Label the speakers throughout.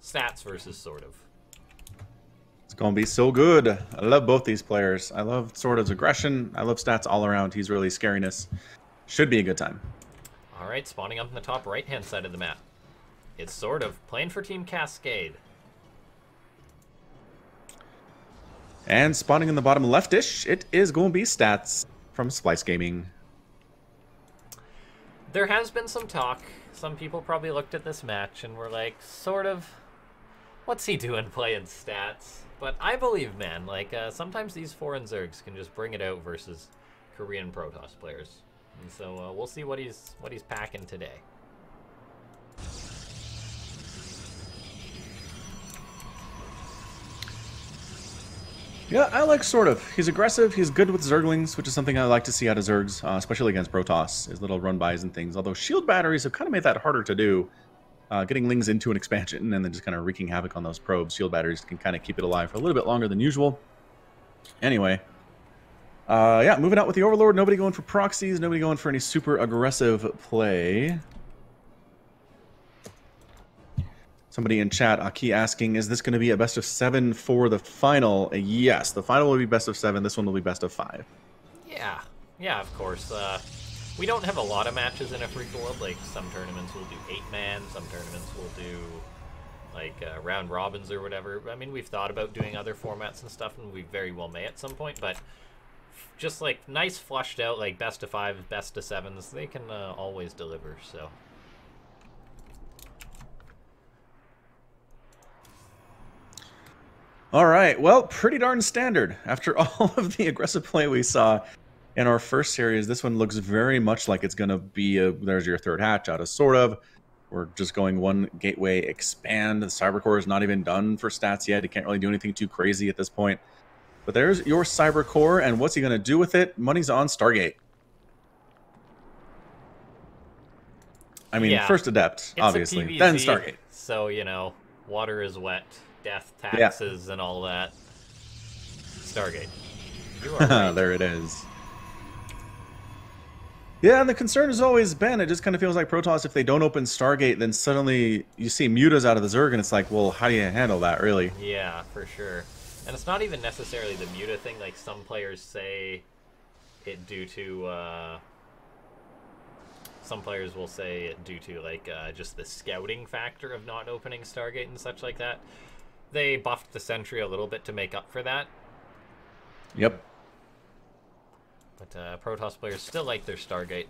Speaker 1: Stats versus SortOf.
Speaker 2: It's going to be so good. I love both these players. I love SortOf's aggression. I love Stats all around. He's really scariness. Should be a good time.
Speaker 1: Alright, spawning up in the top right-hand side of the map. It's SortOf, playing for Team Cascade.
Speaker 2: And spawning in the bottom leftish, it is going to be Stats from Splice Gaming.
Speaker 1: There has been some talk. Some people probably looked at this match and were like, SortOf, what's he doing playing Stats? But I believe, man, like, sometimes these foreign Zergs can just bring it out versus Korean Protoss players. And so we'll see what he's packing today.
Speaker 2: Yeah, I like SortOf. He's aggressive. He's good with Zerglings, which is something I like to see out of Zergs, especially against Protoss, his little run-bys and things. Although shield batteries have kind of made that harder to do. Getting Lings into an expansion and then just kind of wreaking havoc on those probes. Shield batteries can kind of keep it alive for a little bit longer than usual. Anyway. Yeah, moving out with the Overlord. Nobody going for proxies. Nobody going for any super aggressive play. Somebody in chat, Aki, asking, is this going to be a best of 7 for the final? Yes, the final will be best of 7. This one will be best of 5.
Speaker 1: Yeah, of course. We don't have a lot of matches in Afreeca World. Like, some tournaments will do 8-man, some tournaments will do, like, round robins or whatever. I mean, we've thought about doing other formats and stuff, and we very well may at some point, but just, like, nice flushed out, like, best of 5s, best of 7s, they can always deliver, so...
Speaker 2: All right, well, pretty darn standard. After all of the aggressive play we saw in our first series, this one looks very much like it's going to be there's your third hatch out of SortOf. We're just going one gateway expand. The Cybercore is not even done for Stats yet. He can't really do anything too crazy at this point. But there's your Cybercore, and what's he going to do with it? Money's on Stargate. I mean,
Speaker 1: yeah,
Speaker 2: first Adept, obviously,
Speaker 1: PvZ,
Speaker 2: then Stargate.
Speaker 1: So, you know, water is wet. Death, taxes, and all that. Stargate. You are right.
Speaker 2: There it is. Yeah, and the concern has always been, it just kind of feels like Protoss, if they don't open Stargate, then suddenly you see Mutas out of the Zerg, and it's like, well, how do you handle that, really?
Speaker 1: Yeah, for sure. And it's not even necessarily the Muta thing. Like, some players say it due to... some players will say it due to, like, just the scouting factor of not opening Stargate and such like that. They buffed the Sentry a little bit to make up for that.
Speaker 2: Yep.
Speaker 1: But Protoss players still like their Stargate.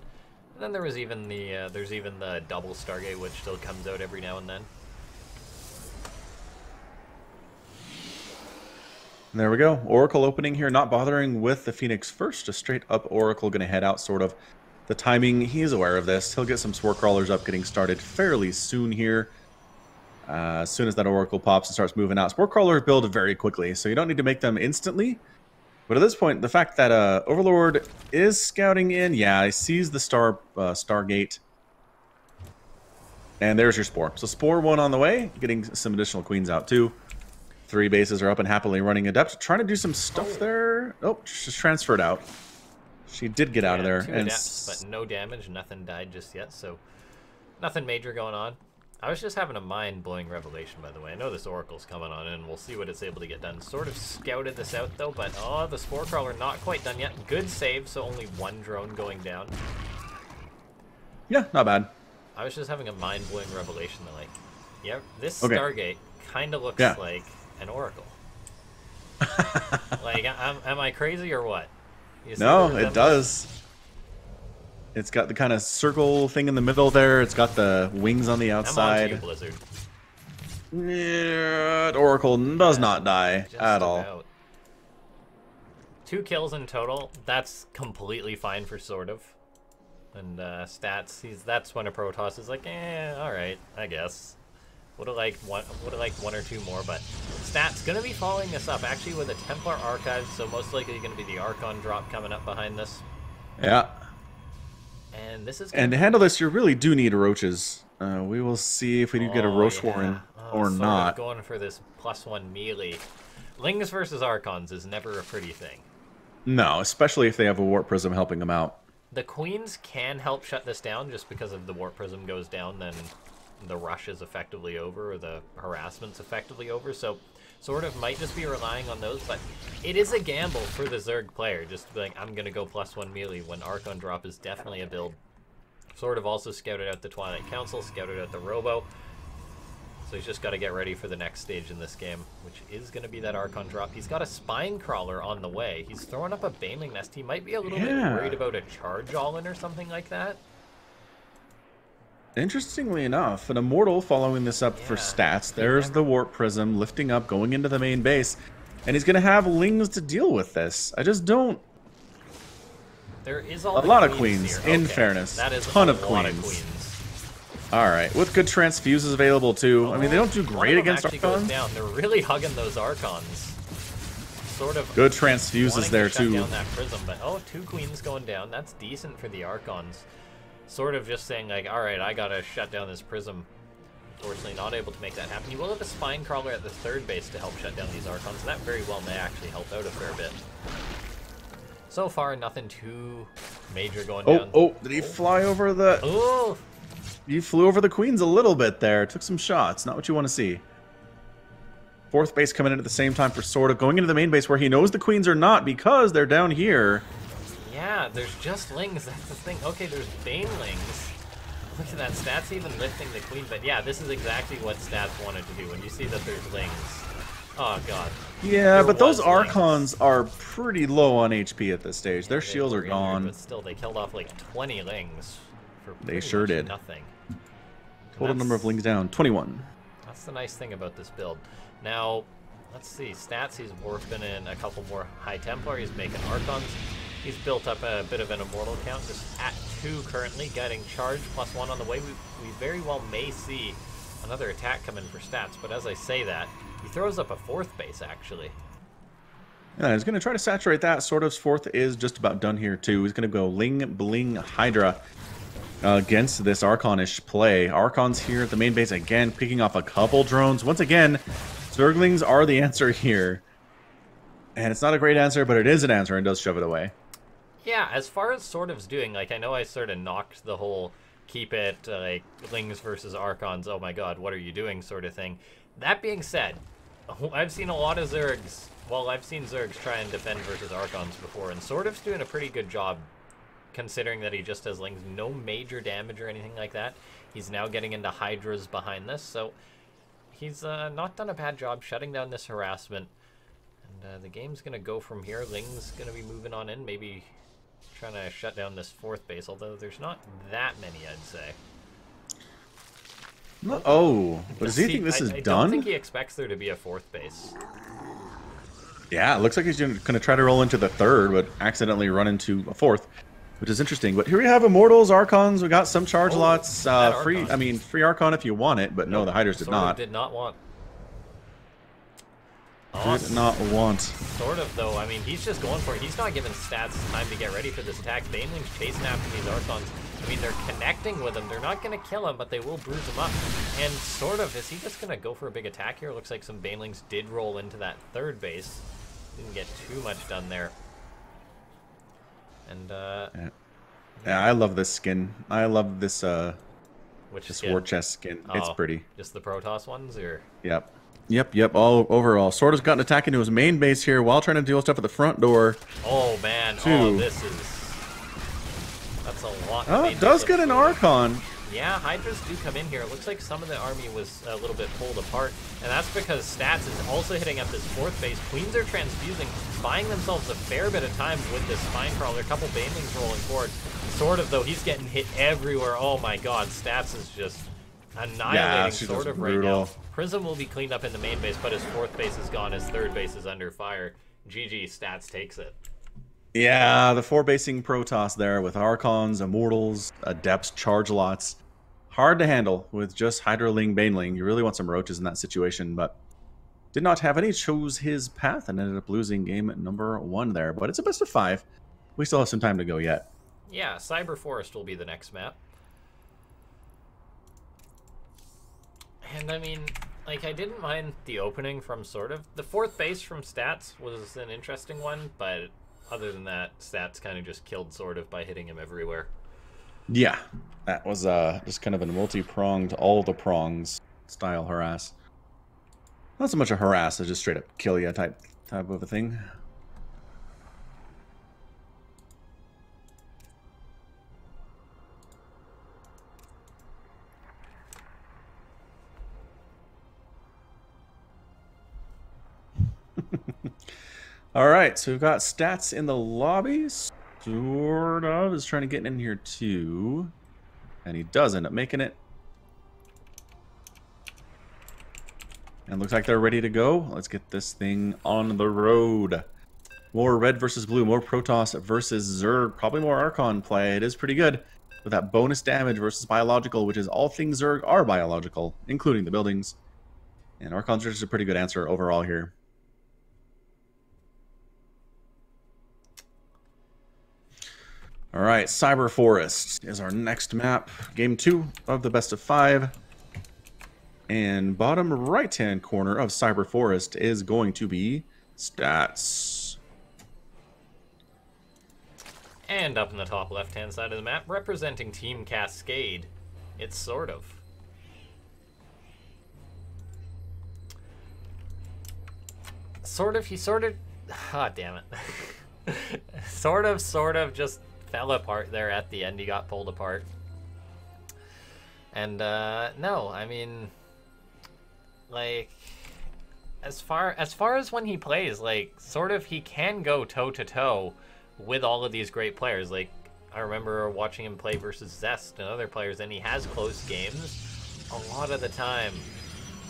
Speaker 1: And then there was even the there's even the double Stargate, which still comes out every now and then.
Speaker 2: And there we go. Oracle opening here, not bothering with the Phoenix first. Just straight up Oracle, going to head out, sort of. The timing, he's aware of this. He'll get some Spore Crawlers up, getting started fairly soon here. As soon as that Oracle pops and starts moving out. Spore Crawlers build very quickly, so you don't need to make them instantly. But at this point, the fact that Overlord is scouting in, yeah, he sees the Stargate. And there's your Spore. So Spore 1 on the way, getting some additional Queens out too. 3 bases are up and happily running Adept. Trying to do some stuff there. Oh, just transferred out. She did get out of there.
Speaker 1: 2 Adepts, but no damage. Nothing died just yet, so nothing major going on. I was just having a mind-blowing revelation, by the way. I know this Oracle's coming on in. We'll see what it's able to get done. Sort of scouted this out, though, but oh, the Spore Crawler not quite done yet. Good save, so only 1 drone going down.
Speaker 2: Yeah, not bad.
Speaker 1: I was just having a mind-blowing revelation that, like, yeah, this Stargate kind of looks like an Oracle. Like, am I crazy or what?
Speaker 2: No, it does. It's got the kind of circle thing in the middle there. It's got the wings on the outside.
Speaker 1: I'm on to you, Blizzard.
Speaker 2: Yeah, Oracle does not die at all.
Speaker 1: About. 2 kills in total. That's completely fine for SortOf. And Stats, that's when a Protoss is like, all right, I guess. Would have liked 1 or 2 more, but Stats gonna be following this up actually with a Templar Archive, so most likely gonna be the Archon drop coming up behind this.
Speaker 2: Yeah.
Speaker 1: And this is
Speaker 2: to handle this, you really do need roaches. We will see if we do get a Roach Warren or not.
Speaker 1: Going for this +1 melee. Lings versus Archons is never a pretty thing.
Speaker 2: No, especially if they have a Warp Prism helping them out.
Speaker 1: The Queens can help shut this down just because if the Warp Prism goes down, then the rush is effectively over or the harassment's effectively over. So sort of might just be relying on those, but it is a gamble for the Zerg player just to be like, I'm gonna go +1 melee when Archon drop is definitely a build. Sort of also scouted out the Twilight Council, scouted out the Robo. So he's just got to get ready for the next stage in this game, which is going to be that Archon drop. He's got a Spine Crawler on the way. He's throwing up a Baneling Nest. He might be a little bit worried about a Charge All-In or something like that.
Speaker 2: Interestingly enough, an Immortal following this up for stats. There's the Warp Prism lifting up, going into the main base. And he's going to have Lings to deal with this. I just don't...
Speaker 1: There is
Speaker 2: a lot of queens, in fairness.
Speaker 1: That is
Speaker 2: ton of queens. All right, with good transfuses available too. I mean, they don't do great against Archons.
Speaker 1: They're really hugging those Archons. Sort of
Speaker 2: good transfuses there too.
Speaker 1: Down that prism, but 2 queens going down. That's decent for the Archons. Sort of just saying like, all right, I gotta shut down this prism. Unfortunately, not able to make that happen. You will have a Spine Crawler at the 3rd base to help shut down these Archons, and that very well may actually help out a fair bit. So far, nothing too major going down.
Speaker 2: Oh, did he fly over the...
Speaker 1: Oh!
Speaker 2: He flew over the queens a little bit there. Took some shots. Not what you want to see. 4th base coming in at the same time for SortOf. Going into the main base where he knows the queens are not because they're down here.
Speaker 1: Yeah, there's just Lings. That's the thing. Okay, there's Banelings. Look at that. Stats even lifting the queen. But yeah, this is exactly what Stats wanted to do. When you see that there's Lings. Oh, God.
Speaker 2: Yeah, but those Archons are pretty low on HP at this stage. Their shields are gone.
Speaker 1: But still, they killed off like 20 Lings.
Speaker 2: They sure did.
Speaker 1: Nothing.
Speaker 2: Total number of Lings down, 21.
Speaker 1: That's the nice thing about this build. Now, let's see. Stats, he's warping in a couple more High Templar. He's making Archons. He's built up a bit of an Immortal count, just at 2 currently, getting charged +1 on the way. We very well may see another attack come in for Stats, but as I say that, he throws up a 4th base, actually.
Speaker 2: Yeah, he's going to try to saturate that. SortOf's 4th is just about done here, too. He's going to go Ling Bling Hydra against this Archonish play. Archons here at the main base again, picking off a couple drones. Once again, Zerglings are the answer here. And it's not a great answer, but it is an answer and does shove it away.
Speaker 1: Yeah, as far as SortOf's doing, like, I know I sort of knocked the whole keep it, like, Lings versus Archons, oh my god, what are you doing sort of thing. That being said, I've seen a lot of Zergs, well, I've seen Zergs try and defend versus Archons before, and SortOf's doing a pretty good job considering that he just has Lings, no major damage or anything like that. He's now getting into Hydras behind this, so he's not done a bad job shutting down this harassment. And the game's going to go from here. Ling's going to be moving on in, maybe trying to shut down this 4th base, although there's not that many, I'd say.
Speaker 2: But does he think this is done? I
Speaker 1: don't think he expects there to be a 4th base.
Speaker 2: Yeah, it looks like he's going to try to roll into the 3rd, but accidentally run into a 4th, which is interesting. But here we have Immortals, Archons. We got some charge lots. Free Archon if you want it, but no, the Hydras did not.
Speaker 1: Did not want.
Speaker 2: Did not want.
Speaker 1: SortOf, though, I mean, he's just going for it. He's not giving Stats time to get ready for this attack. Baneling's chasing after these Archons. I mean, they're connecting with him. They're not going to kill him, but they will bruise him up. And SortOf, is he just going to go for a big attack here? Looks like some Banelings did roll into that 3rd base. Didn't get too much done there. And,
Speaker 2: yeah, I love this skin. I love this,
Speaker 1: this
Speaker 2: war chest skin. It's pretty.
Speaker 1: Just the Protoss ones, or?
Speaker 2: Yep. All overall. SortOf's got an attack into his main base here while trying to deal with stuff at the front door.
Speaker 1: Oh, man. That's a lot.
Speaker 2: Oh, it does get an Archon.
Speaker 1: Yeah, Hydras do come in here. It looks like some of the army was a little bit pulled apart, and that's because Stats is also hitting up this 4th base. Queens are transfusing, buying themselves a fair bit of time with this Spine Crawler. A couple Banelings rolling forward. SortOf, though, he's getting hit everywhere. Oh my god, Stats is just annihilating SortOf right now. Prism will be cleaned up in the main base, but his 4th base is gone. His 3rd base is under fire. GG, Stats takes it.
Speaker 2: Yeah, the 4-basing Protoss there with Archons, Immortals, Adepts, Charge Lots. Hard to handle with just Hydra Ling Baneling. You really want some roaches in that situation, but did not have any. Chose his path and ended up losing game number 1 there. But it's a best of 5. We still have some time to go yet.
Speaker 1: Yeah, Cyber Forest will be the next map. And I mean, like, I didn't mind the opening from SortOf. The 4th base from Stats was an interesting one, but other than that, Stats kind of just killed SortOf by hitting him everywhere.
Speaker 2: Yeah, that was just kind of a multi-pronged, all the prongs style harass. Not so much a harass as just straight up kill ya type of a thing. All right, so we've got stats in the lobby. SortOf is trying to get in here too, and he does end up making it. And looks like they're ready to go. Let's get this thing on the road. More red versus blue, more Protoss versus Zerg. Probably more Archon play. It is pretty good with that bonus damage versus biological, which is all things Zerg are biological, including the buildings. And Archon's just a pretty good answer overall here. All right, Cyber Forest is our next map. Game 2 of the best of 5. And bottom right-hand corner of Cyber Forest is going to be stats.
Speaker 1: And up in the top left-hand side of the map, representing Team Cascade, it's SortOf. He sort of... Ah, damn it. sort of just fell apart there at the end. He got pulled apart. And, no, I mean... Like, as far as when he plays, like, he can go toe-to-toe with all of these great players. Like, I remember watching him play versus Zest and other players, and he has close games a lot of the time.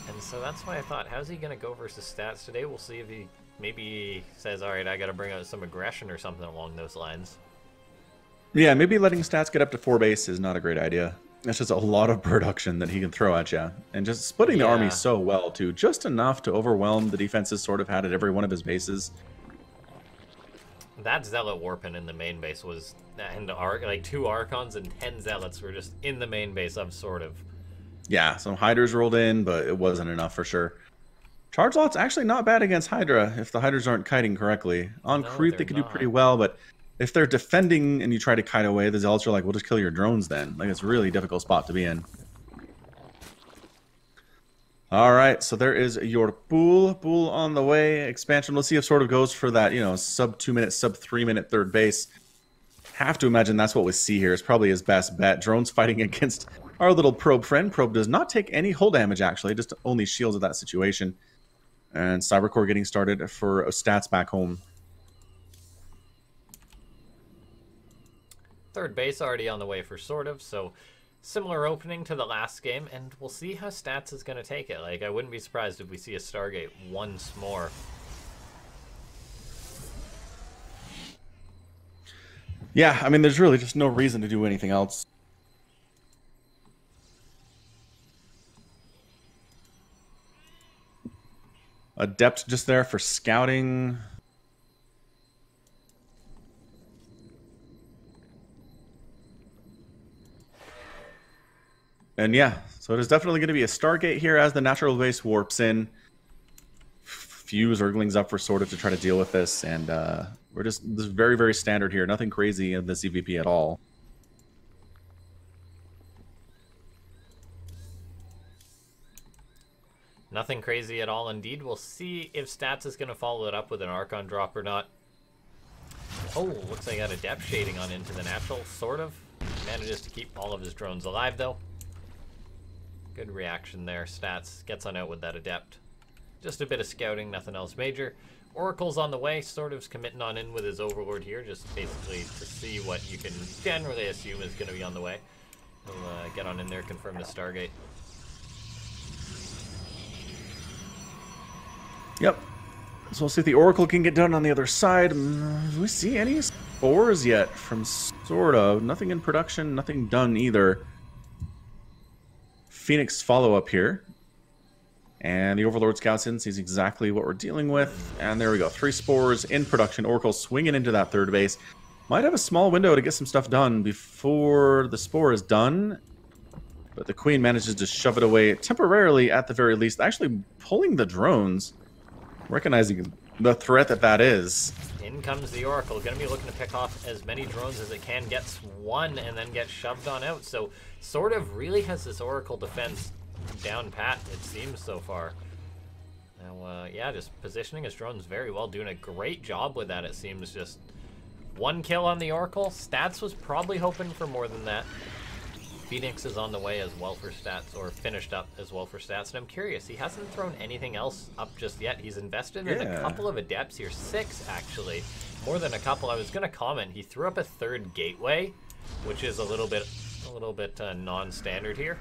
Speaker 1: And so that's why I thought, how's he going to go versus stats today? We'll see if he maybe says, all right, I got to bring out some aggression or something along those lines.
Speaker 2: Yeah, maybe letting stats get up to 4 base is not a great idea. That's just a lot of production that he can throw at you. And just splitting the army so well, too. Just enough to overwhelm the defenses SortOf had at every one of his bases.
Speaker 1: That Zealot Warpin in the main base was... And like 2 Archons and 10 Zealots were just in the main base of SortOf.
Speaker 2: Yeah, some Hydras rolled in, but it wasn't enough for sure. Charge Lot's actually not bad against Hydra if the Hydras aren't kiting correctly. On creep, they can do pretty well, but... If they're defending and you try to kite away, the Zealots are like, we'll just kill your drones then. Like, it's a really difficult spot to be in. Alright, so there is your pool. Pool on the way. Expansion. Let's see if SortOf goes for that, you know, sub 2 minute, sub 3 minute third base. Have to imagine that's what we see here. It's probably his best bet. Drones fighting against our little Probe friend. Probe does not take any hull damage, actually. Just only shields of that situation. And Cybercore getting started for stats back home.
Speaker 1: Third base already on the way for SortOf, so similar opening to the last game, and we'll see how stats is going to take it. Like, I wouldn't be surprised if we see a Stargate once more.
Speaker 2: Yeah, I mean, there's really just no reason to do anything else. Adept just there for scouting. And yeah, so there's definitely going to be a Stargate here as the natural base warps in. Few Zerglings up for SortOf to try to deal with this, and we're just this is very, very standard here. Nothing crazy in this EVP at all.
Speaker 1: Nothing crazy at all indeed. We'll see if Stats is going to follow it up with an Archon drop or not. Oh, looks like he got a depth shading on into the natural, SortOf. Manages to keep all of his drones alive, though. Good reaction there. Stats gets on out with that adept. Just a bit of scouting, nothing else major. Oracle's on the way. SortOf's committing on in with his Overlord here, just basically to see what you can generally assume is going to be on the way. He'll get on in there, confirm the Stargate.
Speaker 2: Yep. So we'll see if the Oracle can get done on the other side. Do we see any spores yet from SortOf? Nothing in production, nothing done either. Phoenix follow-up here. And the Overlord scouts in, sees exactly what we're dealing with. And there we go. 3 spores in production. Oracle swinging into that third base. Might have a small window to get some stuff done before the spore is done. But the Queen manages to shove it away temporarily at the very least. Actually pulling the drones. Recognizing the threat that is.
Speaker 1: In comes the Oracle, gonna be looking to pick off as many drones as it can, gets one, and then gets shoved on out. So, SortOf really has this Oracle defense down pat, it seems so far. Now, yeah, just positioning his drones very well, doing a great job with that, it seems. Just one kill on the Oracle. Stats was probably hoping for more than that. Phoenix is on the way as well for stats, or finished up as well for stats, and I'm curious, he hasn't thrown anything else up just yet. He's invested in a couple of adepts here, 6 actually, more than a couple. I was gonna comment, he threw up a 3rd gateway, which is a little bit non-standard here.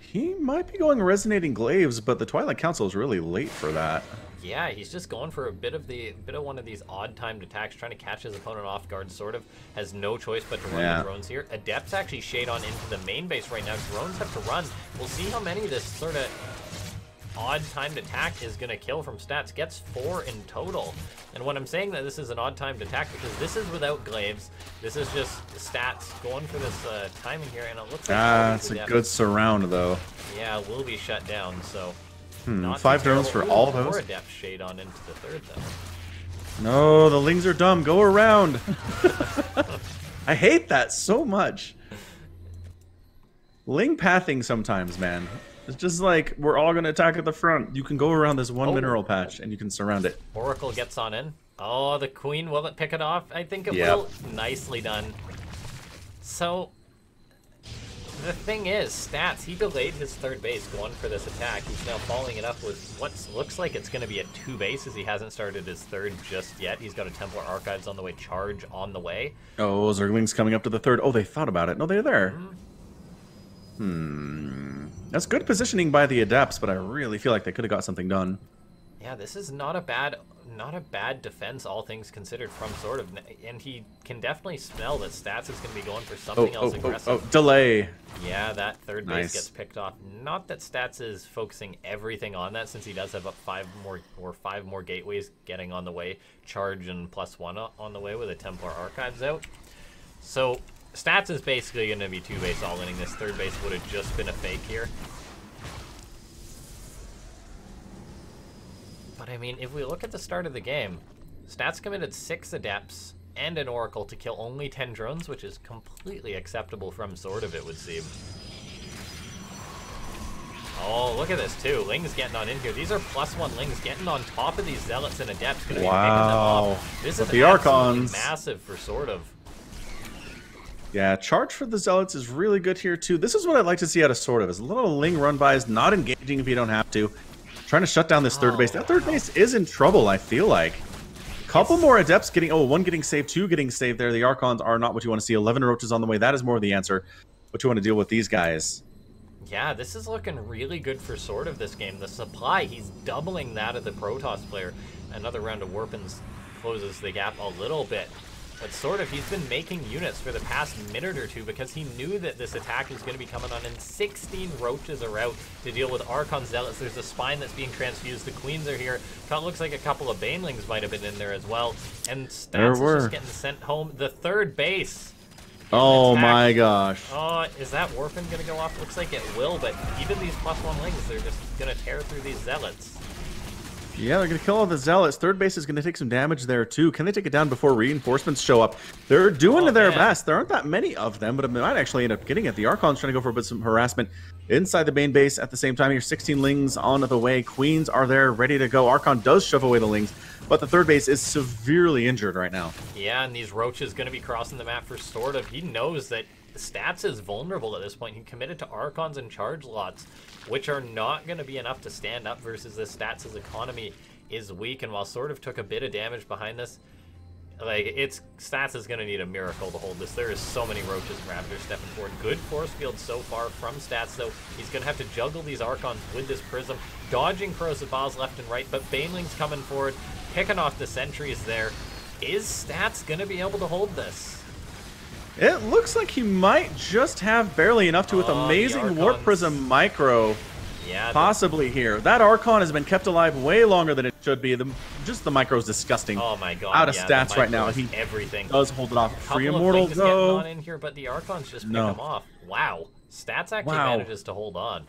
Speaker 2: He might be going Resonating Glaives, but the Twilight Council is really late for that.
Speaker 1: Yeah, he's just going for a bit of one of these odd-timed attacks, trying to catch his opponent off guard. SortOf has no choice but to run the drones here. Adepts actually shade on into the main base right now. Drones have to run. We'll see how many this sort of odd-timed attack is going to kill from stats. Gets 4 in total. And when I'm saying that this is an odd-timed attack, because this is without glaives, this is just stats going for this timing here, and it looks like
Speaker 2: it's a good surround though.
Speaker 1: Yeah, will be shut down. So.
Speaker 2: 5 drones for all those.
Speaker 1: More adept shade on into the 3rd though.
Speaker 2: No, the Lings are dumb. Go around. I hate that so much. Ling pathing sometimes, man. It's just like, we're all going to attack at the front. You can go around this one mineral patch and you can surround it.
Speaker 1: Oracle gets on in. Oh, the Queen, will it pick it off? I think it will. Nicely done. So, the thing is, stats, he delayed his 3rd base going for this attack. He's now following it up with what looks like it's going to be a 2 bases. He hasn't started his 3rd just yet. He's got a Templar Archives on the way, Charge on the way.
Speaker 2: Oh, Zerglings coming up to the 3rd. Oh, they thought about it. No, they're there. That's good positioning by the Adepts, but I really feel like they could have got something done.
Speaker 1: Yeah, this is not a bad defense, all things considered, from SortOf, and he can definitely smell that stats is going to be going for something else aggressive.
Speaker 2: Delay.
Speaker 1: Yeah, that 3rd base gets picked off. Not that stats is focusing everything on that, since he does have up 5 more gateways getting on the way, Charge and +1 on the way with a Templar Archives out. So stats is basically going to be 2 base all-inning. This 3rd base would have just been a fake here. But I mean, if we look at the start of the game, stats committed 6 adepts and an Oracle to kill only 10 drones, which is completely acceptable from SortOf, it would seem. Oh, look at this too. Ling's getting on in here. These are +1 Lings getting on top of these Zealots and Adepts. Gonna be picking them off. This is
Speaker 2: the Archons
Speaker 1: massive for SortOf.
Speaker 2: Yeah, Charge for the Zealots is really good here too. This is what I'd like to see out of SortOf, is a little Ling run-bys, not engaging if you don't have to. Trying to shut down this 3rd base. That 3rd base is in trouble, I feel like. Couple more Adepts getting... Oh, 1 getting saved, 2 getting saved there. The Archons are not what you want to see. 11 Roaches on the way. That is more of the answer. What you want to deal with these guys.
Speaker 1: Yeah, this is looking really good for SortOf this game. The supply, he's doubling that of the Protoss player. Another round of Warpins closes the gap a little bit. But SortOf, he's been making units for the past minute or 2 because he knew that this attack was going to be coming on, and 16 Roaches are out to deal with Archon Zealots. There's a Spine that's being transfused. The Queens are here. It looks like a couple of Banelings might have been in there as well. And Stats is just getting sent home. The 3rd base.
Speaker 2: Oh my gosh.
Speaker 1: Oh, is that Warpin going to go off? Looks like it will, but even these +1 Lings, they're just going to tear through these Zealots.
Speaker 2: Yeah, they're going to kill all the Zealots. 3rd base is going to take some damage there, too. Can they take it down before reinforcements show up? They're doing their best. There aren't that many of them, but it might actually end up getting it. The Archon's trying to go for a bit of some harassment inside the main base. At the same time, here, 16 Lings on the way. Queens are there, ready to go. Archon does shove away the Lings, but the 3rd base is severely injured right now. Yeah,
Speaker 1: and these Roaches going to be crossing the map for SortOf. He knows that Stats is vulnerable at this point. He committed to Archons and Charge lots, which are not going to be enough to stand up versus this. Stats' economy is weak, and while SortOf took a bit of damage behind this, like, Stats is going to need a miracle to hold this. There is so many Roaches and Ravagers stepping forward. Good force field so far from Stats, though. He's going to have to juggle these Archons with this Prism, dodging Corrosive Balls left and right, but Baneling's coming forward, picking off the sentries there. Is Stats going to be able to hold this?
Speaker 2: It looks like he might just have barely enough to, with amazing Warp Prism Micro. Yeah, possibly here. That Archon has been kept alive way longer than it should be. Just the Micro is disgusting.
Speaker 1: Oh my god.
Speaker 2: Out of stats right now. He does hold it off. Free Immortal though.
Speaker 1: On in here, but the Archons just pick him off. Wow. Stats actually manages to hold on.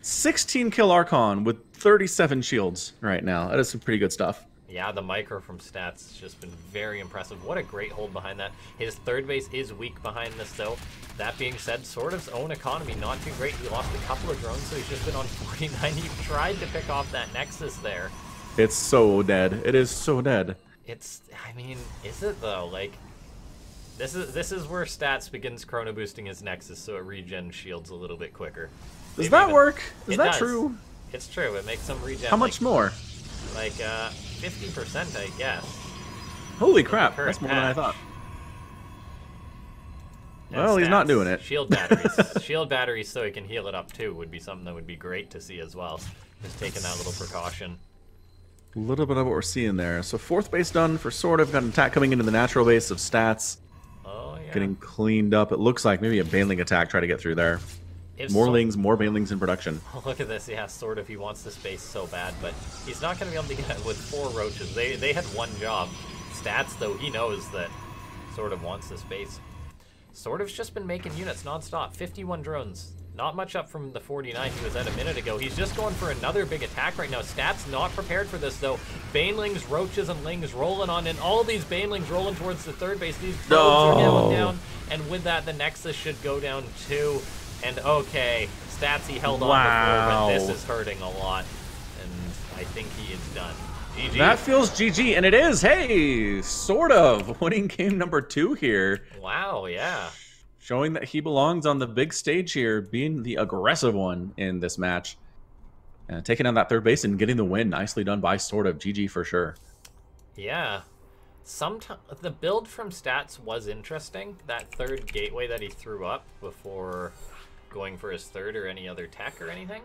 Speaker 2: 16 kill Archon with 37 shields right now. That is some pretty good stuff.
Speaker 1: Yeah, the micro from Stats has just been very impressive. What a great hold behind that. His third base is weak behind this, though. That being said, SortOf's own economy not too great. He lost a couple of drones, so he's just been on 49. He tried to pick off that Nexus there.
Speaker 2: It's so dead. It is so dead.
Speaker 1: It's, I mean, is it though? Like, this is where Stats begins chrono boosting his Nexus, so it regen shields a little bit quicker.
Speaker 2: Does that work? Is that true?
Speaker 1: It's true. It makes them regen.
Speaker 2: How much more?
Speaker 1: Like 50%, I guess.
Speaker 2: Holy crap! That's more than I thought. Well, he's not doing it.
Speaker 1: Shield batteries. Shield batteries so he can heal it up too would be something that would be great to see as well. Just taking that little precaution.
Speaker 2: A little bit of what we're seeing there. So fourth base done for SortOf. Got an attack coming into the natural base of Stats.
Speaker 1: Oh, yeah.
Speaker 2: Getting cleaned up. It looks like maybe a Baneling attack. Try to get through there. More Banelings in production.
Speaker 1: Oh, look at this. Yeah, SortOf. He wants the space so bad, but he's not going to be able to get it with 4 roaches. They had one job. Stats, though, he knows that SortOf wants the space. SortOf's just been making units nonstop. 51 drones. Not much up from the 49 he was at a minute ago. He's just going for another big attack right now. Stats not prepared for this, though. Banelings, roaches, and lings rolling on in. All these Banelings rolling towards the third base. These drones are going down. And with that, the Nexus should go down too. And okay, Stats he held on before, but this is hurting a lot. And I think he is done. GG.
Speaker 2: That feels GG, and it is. Hey, SortOf winning game number 2 here.
Speaker 1: Wow, yeah.
Speaker 2: Showing that he belongs on the big stage here, being the aggressive one in this match. Taking on that third base and getting the win. Nicely done by SortOf. GG for sure.
Speaker 1: Yeah. Sometimes the build from Stats was interesting. That third gateway that he threw up before going for his third or any other tech or anything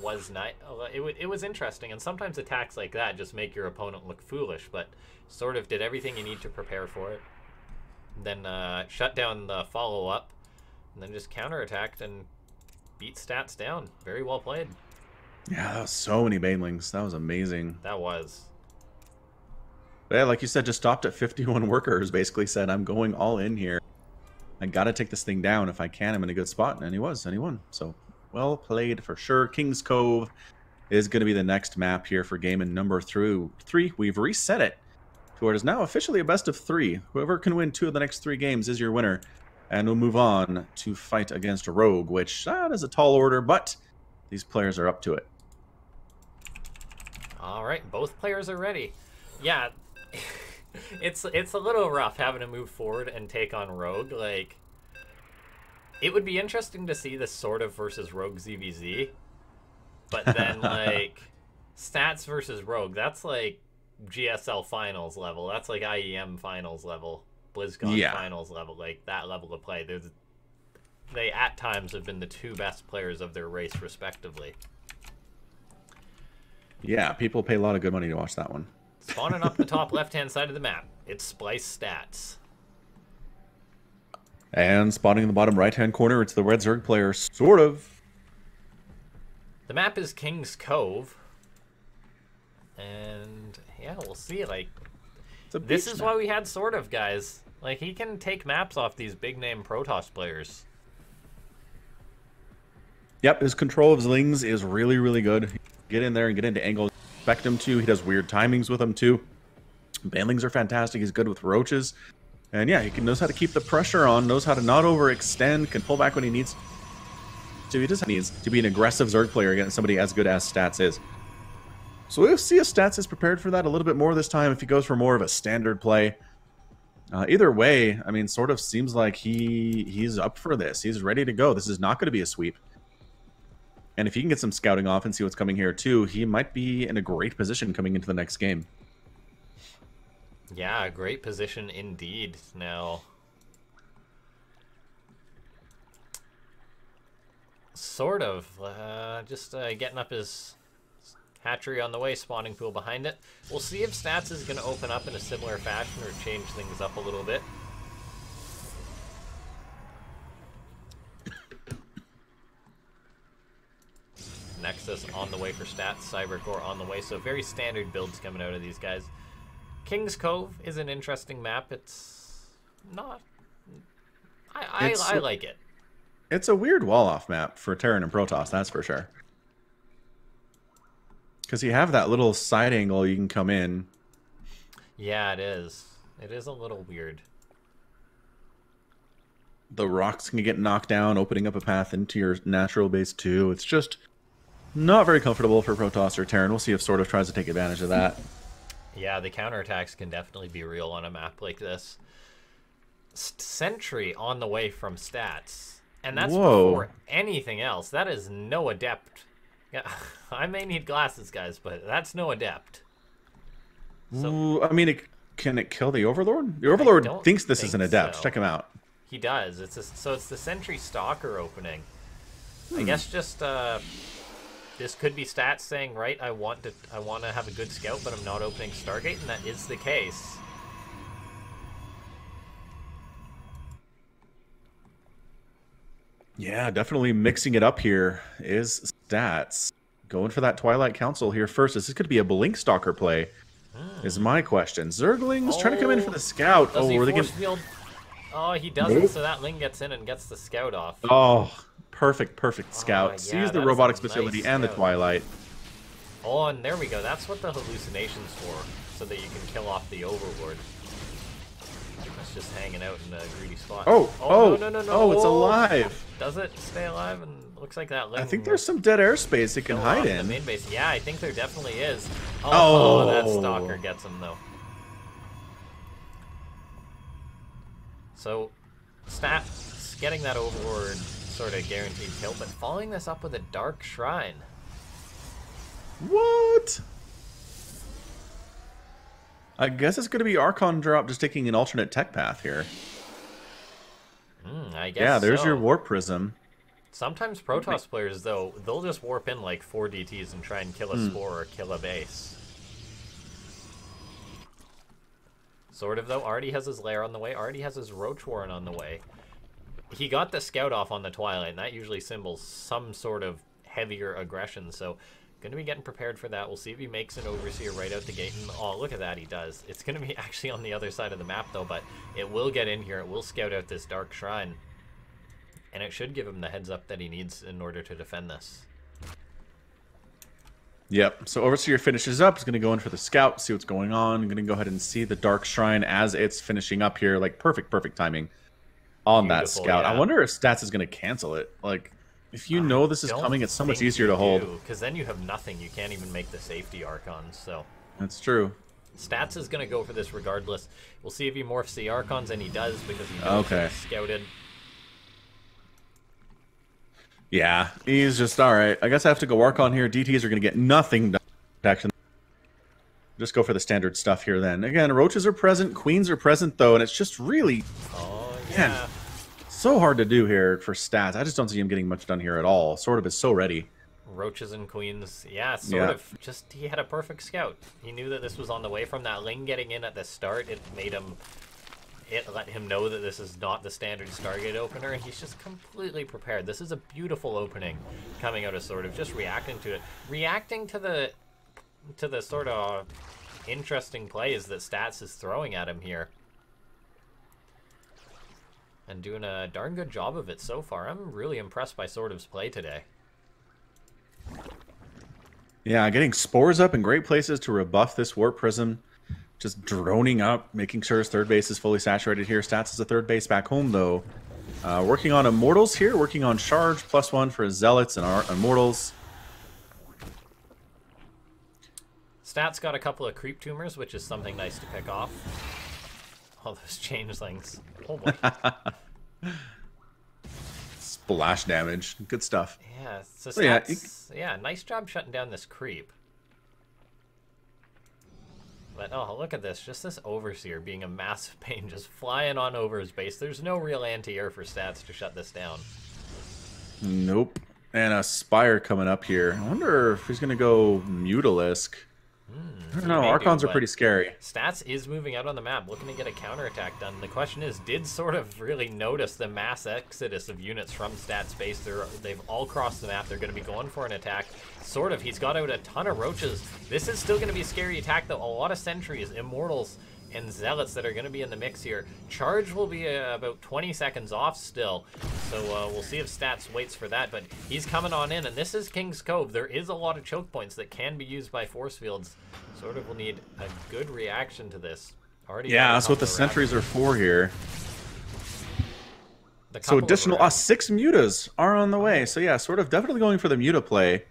Speaker 1: was nice. It was interesting, and sometimes attacks like that just make your opponent look foolish, but SortOf did everything you need to prepare for it. Then shut down the follow-up, and then just counterattacked and beat Stats down. Very well played.
Speaker 2: Yeah, that was so many Banelings. That was amazing.
Speaker 1: That was.
Speaker 2: But yeah, like you said, just stopped at 51 workers. Basically said, I'm going all in here. I got to take this thing down if I can. I'm in a good spot. And he was, and he won. So, well played for sure. King's Cove is going to be the next map here for game in number 3. We've reset it to where it is now officially a best of 3. Whoever can win 2 of the next 3 games is your winner. And we'll move on to fight against Rogue, which is a tall order, but these players are up to it.
Speaker 1: All right, both players are ready. Yeah, it's a little rough having to move forward and take on Rogue. Like, it would be interesting to see this SortOf versus Rogue ZVZ, but then like Stats versus Rogue, that's like GSL finals level. That's like IEM finals level, BlizzCon finals level. Like that level of play. They at times have been the 2 best players of their race, respectively.
Speaker 2: Yeah, people pay a lot of good money to watch that one.
Speaker 1: Spawning up the top left-hand side of the map, it's Splice Stats.
Speaker 2: And spawning in the bottom right-hand corner, it's the Red Zerg player, SortOf.
Speaker 1: The map is King's Cove. And, yeah, we'll see. Like, this is why we had SortOf, guys. Like, he can take maps off these big-name Protoss players.
Speaker 2: Yep, his control of Zlings is really, really good. Get in there and get into angles. Expect him to. He does weird timings with them, too. Banelings are fantastic. He's good with roaches. And yeah, he knows how to keep the pressure on, knows how to not overextend, can pull back when he needs to. He just needs to be an aggressive Zerg player against somebody as good as Stats is. So we'll see if Stats is prepared for that a little bit more this time, if he goes for more of a standard play. Either way, I mean, SortOf seems like he's up for this. He's ready to go. This is not going to be a sweep. And if he can get some scouting off and see what's coming here too, he might be in a great position coming into the next game.
Speaker 1: Yeah, great position indeed. Now, SortOf just getting up his hatchery on the way, spawning pool behind it. We'll see if Stats is going to open up in a similar fashion or change things up a little bit. Nexus on the way for Stats, Cybercore on the way, so very standard builds coming out of these guys. King's Cove is an interesting map. It's not... I like it.
Speaker 2: It's a weird wall-off map for Terran and Protoss, that's for sure. Because you have that little side angle you can come in,
Speaker 1: Yeah, it is. It is a little weird.
Speaker 2: The rocks can get knocked down, opening up a path into your natural base too. It's just not very comfortable for Protoss or Terran. We'll see if SortOf tries to take advantage of that.
Speaker 1: Yeah, the counterattacks can definitely be real on a map like this. Sentry on the way from stats. And that's before anything else. That is no adept. Yeah, I may need glasses, guys, but that's no adept.
Speaker 2: So, ooh, I mean, can it kill the Overlord? The Overlord thinks this is an adept. So. Check him out.
Speaker 1: He does. So it's the Sentry Stalker opening. I guess just this could be stats saying, right, I want to have a good scout, but I'm not opening Stargate, and that is the case.
Speaker 2: Yeah, definitely mixing it up here is stats. Going for that Twilight Council here first. Is this could be a Blink Stalker play? Is my question. Zerglings trying to come in for the scout.
Speaker 1: Oh, were they getting... Oh, he doesn't, so that Ling gets in and gets the scout off.
Speaker 2: Oh, perfect scout. Yeah, sees the robotics facility nice and the Twilight.
Speaker 1: Oh, and there we go. That's what the hallucination's for, so that you can kill off the Overlord. It's just hanging out in a greedy spot.
Speaker 2: No.
Speaker 1: Oh,
Speaker 2: it's alive.
Speaker 1: Does it stay alive? And looks like that Ling...
Speaker 2: I think there's some dead airspace it can hide in.
Speaker 1: The main base. Yeah, I think there definitely is. Oh, that Stalker gets him, though. So, stats getting that Overlord sort of guaranteed kill, but following this up with a Dark Shrine.
Speaker 2: What? I guess it's going to be Archon drop just taking an alternate tech path here.
Speaker 1: I guess
Speaker 2: yeah, there's your Warp Prism.
Speaker 1: Sometimes Protoss players, though, they'll just warp in like 4 DTs and try and kill a Spore or kill a base. SortOf, though, already has his Lair on the way, already has his Roach Warren on the way. He got the Scout off on the Twilight, and that usually symbols some sort of heavier aggression, so going to be getting prepared for that. We'll see if he makes an Overseer right out the gate, and oh, look at that, he does. It's going to be actually on the other side of the map, though, but it will get in here, it will scout out this Dark Shrine, and it should give him the heads up that he needs in order to defend this.
Speaker 2: Yep, so Overseer finishes up. He's going to go in for the scout, see what's going on. I'm going to go ahead and see the Dark Shrine as it's finishing up here. Like, perfect timing on that scout. Yeah. I wonder if Stats is going to cancel it. Like, if you know this is coming, it's so much easier to hold.
Speaker 1: Because then you have nothing. You can't even make the safety Archons, so...
Speaker 2: That's true.
Speaker 1: Stats is going to go for this regardless. We'll see if he morphs the Archons, and he does, because he knows he's scouted.
Speaker 2: Yeah, he's just, alright, I guess I have to go Archon here. DTs are going to get nothing done. Action. Just go for the standard stuff here then. Again, Roaches are present, Queens are present though, and it's just really...
Speaker 1: Oh, yeah. Man,
Speaker 2: so hard to do here for Stats. I just don't see him getting much done here at all. SortOf is so ready.
Speaker 1: Roaches and Queens, yeah, SortOf just, he had a perfect scout. He knew that this was on the way from that Ling getting in at the start. It made him... It let him know that this is not the standard Stargate opener, and he's just completely prepared. This is a beautiful opening coming out of SortOf, just reacting to it. Reacting to the sort of interesting plays that Stats is throwing at him here. And doing a darn good job of it so far. I'm really impressed by SortOf's play today.
Speaker 2: Yeah, getting Spores up in great places to rebuff this Warp Prism. Just droning up, making sure his third base is fully saturated here. Stats is a third base back home, though. Working on Immortals here, working on Charge, +1 for his Zealots and our Immortals.
Speaker 1: Stats got a couple of Creep Tumors, which is something nice to pick off. All those Changelings. Oh boy.
Speaker 2: Splash damage. Good stuff.
Speaker 1: Yeah, so Stats, yeah, nice job shutting down this Creep. But, oh, look at this. Just this Overseer being a massive pain, just flying on over his base. There's no real anti-air for Stats to shut this down.
Speaker 2: Nope. And a Spire coming up here. I wonder if he's going to go Mutalisk. I don't know. Archons are pretty scary.
Speaker 1: Stats is moving out on the map, looking to get a counterattack done. The question is, did SortOf really notice the mass exodus of units from Stats base? They've all crossed the map. They're going to be going for an attack. SortOf, he's got out a ton of Roaches. This is still going to be a scary attack, though. A lot of Sentries, Immortals, and Zealots that are going to be in the mix here. Charge will be about 20 seconds off still, so we'll see if Stats waits for that, but he's coming on in, and this is King's Cove. There is a lot of choke points that can be used by force fields. Sort of will need a good reaction to this. Already
Speaker 2: yeah, that's what the sentries are for here. So additional 6 mutas are on the way. So yeah, sort of definitely going for the muta play.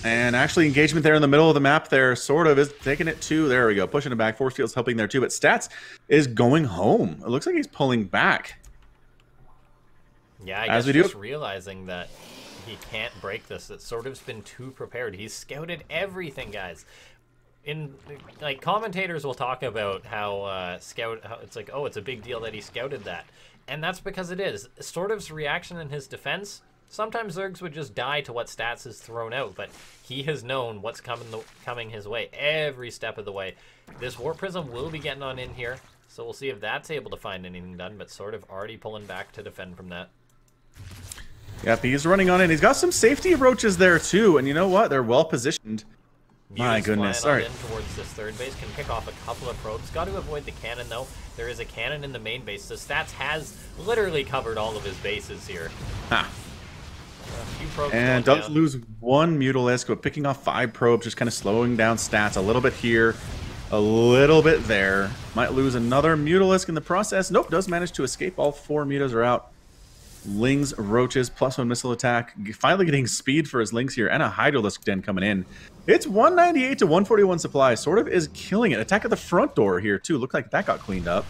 Speaker 2: And actually engagement there in the middle of the map there, sort of is taking it to, there we go, pushing it back. Force field's helping there too, but Stats is going home. It looks like he's pulling back.
Speaker 1: Yeah, I guess just realizing that he can't break this. That sort of's been too prepared. He's scouted everything, guys. In like commentators will talk about how it's like, oh, it's a big deal that he scouted that, and that's because it is. Sort of's reaction in his defense. Sometimes Zergs would just die to what Stats is thrown out, but he has known what's coming his way every step of the way. This Warp Prism will be getting on in here, so we'll see if that's able to find anything done, but sort of already pulling back to defend from that.
Speaker 2: Yep, he's running on in. He's got some safety roaches there too, and you know what? They're well positioned. My goodness, all right.
Speaker 1: Towards this third base, can pick off a couple of probes. Got to avoid the cannon, though. There is a cannon in the main base, so Stats has literally covered all of his bases here.
Speaker 2: Ah. And does lose 1 Mutalisk, but picking off 5 probes, just kind of slowing down Stats a little bit here, a little bit there. Might lose another Mutalisk in the process. Nope, does manage to escape. All 4 mutas are out. Lings, Roaches, +1 missile attack. Finally getting speed for his Lings here, and a Hydralisk Den coming in. It's 198 to 141 supply. Sort of is killing it. Attack at the front door here, too. Looked like that got cleaned up.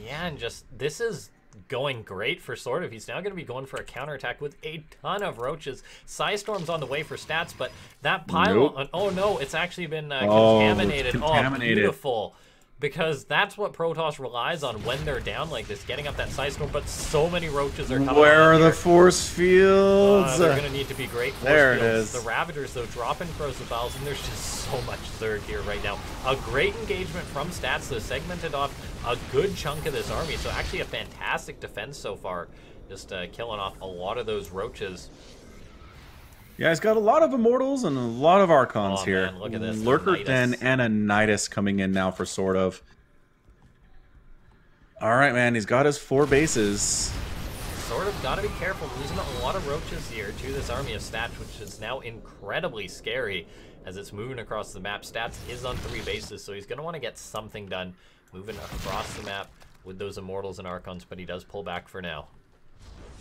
Speaker 1: Yeah, and just, this is going great for Sort of. He's now going to be going for a counterattack with a ton of Roaches. Psystorm's on the way for Stats, but that pile... Nope. Oh, no, it's actually been contaminated. Oh, beautiful. Because that's what Protoss relies on when they're down like this, getting up that Psystorm, but so many Roaches are coming.
Speaker 2: Where are the force fields?
Speaker 1: They're going to need to be great force
Speaker 2: there
Speaker 1: fields.
Speaker 2: It is.
Speaker 1: The Ravagers, though, dropping Crocodiles, and there's just so much Zerg here right now. A great engagement from Stats, though, segmented off a good chunk of this army, so actually a fantastic defense so far, just killing off a lot of those Roaches.
Speaker 2: Yeah, he's got a lot of Immortals and a lot of Archons here.
Speaker 1: Man, look at this.
Speaker 2: Lurker Den and a Nidus coming in now for Sort of. All right, man, he's got his 4 bases.
Speaker 1: Sort of got to be careful, losing a lot of Roaches here to this army of Stats, which is now incredibly scary as it's moving across the map. Stats is on 3 bases, so he's going to want to get something done moving across the map with those Immortals and Archons, but he does pull back for now.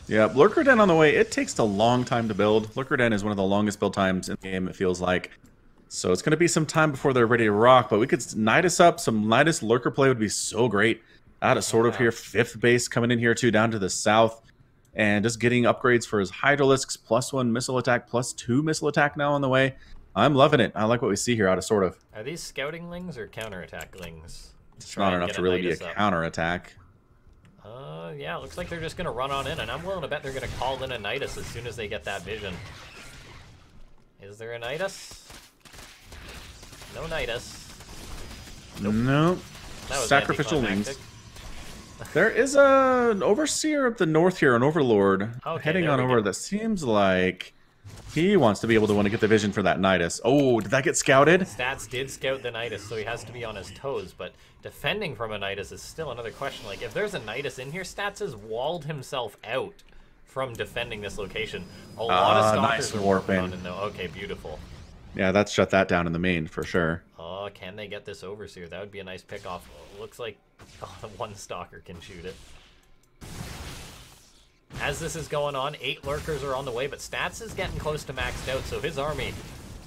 Speaker 2: Yeah, Lurker Den on the way. It takes a long time to build. Lurker Den is one of the longest build times in the game, it feels like. So it's going to be some time before they're ready to rock, but we could Nidus up. Some Nidus Lurker play would be so great. Out of Sort of here, 5th base coming in here too, down to the south. And just getting upgrades for his Hydralisks, +1 missile attack, +2 missile attack now on the way. I'm loving it. I like what we see here out of Sort of.
Speaker 1: Are these scouting Lings or counterattack Lings?
Speaker 2: It's not enough to really be a counterattack.
Speaker 1: Yeah, looks like they're just going to run on in, and I'm willing to bet they're going to call in a Nidus as soon as they get that vision. Is there a Nidus? No Nidus.
Speaker 2: Nope. No. Sacrificial Lings. There is an Overseer up the north here, an Overlord, heading on over. That seems like he wants to be able to want to get the vision for that Nidus. Oh, did that get scouted?
Speaker 1: Stats did scout the Nidus, so he has to be on his toes, but defending from a Nidus is still another question. Like, if there's a Nidus in here, Stats has walled himself out from defending this location. A lot of Stalkers are warping on in, though. Okay, beautiful.
Speaker 2: Yeah, that's shut that down in the main for sure.
Speaker 1: Oh, can they get this Overseer? That would be a nice pick-off. Looks like one Stalker can shoot it. As this is going on, 8 Lurkers are on the way, but Stats is getting close to maxed out, so his army,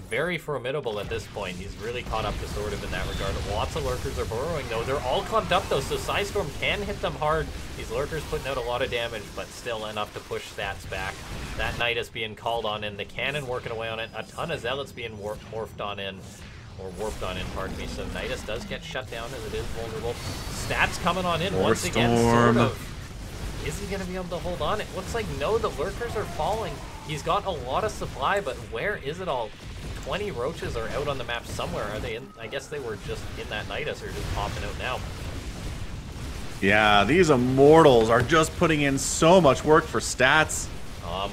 Speaker 1: very formidable at this point. He's really caught up to Sort of in that regard. Lots of Lurkers are burrowing, though. They're all clumped up, though, so Psystorm can hit them hard. These Lurkers putting out a lot of damage, but still enough to push Stats back. That Nidus being called on in, the cannon working away on it, a ton of Zealots being morphed on in. Or warped on in, pardon me. So Nidus does get shut down as it is vulnerable. Stats coming on in once again, Sort of. Is he going to be able to hold on? It looks like no, the Lurkers are falling. He's got a lot of supply, but where is it all? 20 Roaches are out on the map somewhere. Are they in? I guess they were just in that Nidus or just popping out now.
Speaker 2: Yeah, these Immortals are just putting in so much work for Stats.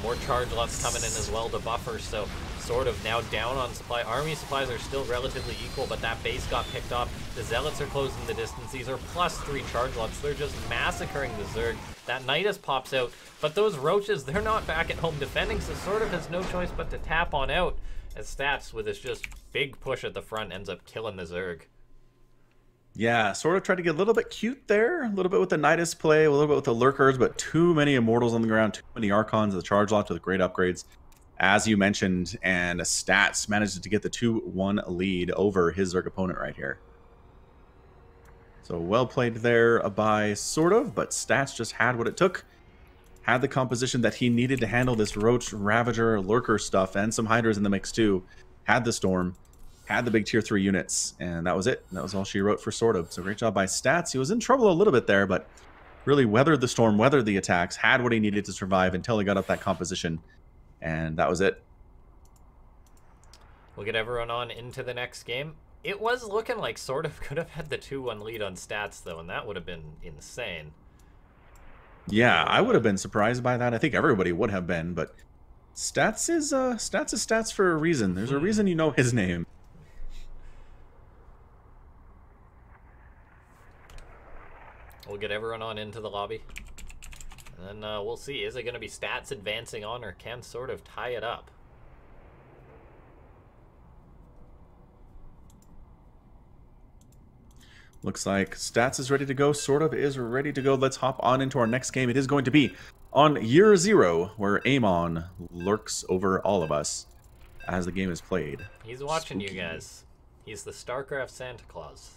Speaker 1: More charge lots coming in as well to buffer, so Sort of now down on supply. Army supplies are still relatively equal, but that base got picked off. The Zealots are closing the distance. These are +3 charge lots. They're just massacring the Zerg. That Nidus pops out, but those Roaches, they're not back at home defending, so SortOf has no choice but to tap on out, as Stats, with his just big push at the front, ends up killing the Zerg.
Speaker 2: Yeah, SortOf tried to get a little bit cute there, a little bit with the Nidus play, a little bit with the Lurkers, but too many Immortals on the ground, too many Archons, the charge lots with great upgrades, as you mentioned, and Stats managed to get the 2-1 lead over his Zerg opponent right here. So well played there by SortOf, but Stats just had what it took. Had the composition that he needed to handle this Roach, Ravager, Lurker stuff, and some Hydras in the mix too. Had the Storm, had the big tier 3 units, and that was it. That was all she wrote for SortOf. So great job by Stats. He was in trouble a little bit there, but really weathered the storm, weathered the attacks, had what he needed to survive until he got up that composition, and that was it.
Speaker 1: We'll get everyone on into the next game. It was looking like SortOf could have had the 2-1 lead on Stats, though, and that would have been insane.
Speaker 2: Yeah, I would have been surprised by that. I think everybody would have been, but Stats is Stats for a reason. There's a reason you know his name.
Speaker 1: We'll get everyone on into the lobby, and then we'll see. Is it going to be Stats advancing on, or can SortOf tie it up?
Speaker 2: Looks like Stats is ready to go. SortOf is ready to go. Let's hop on into our next game. It is going to be on Year 0, where Amon lurks over all of us as the game is played.
Speaker 1: He's watching you guys. He's the StarCraft Santa Claus.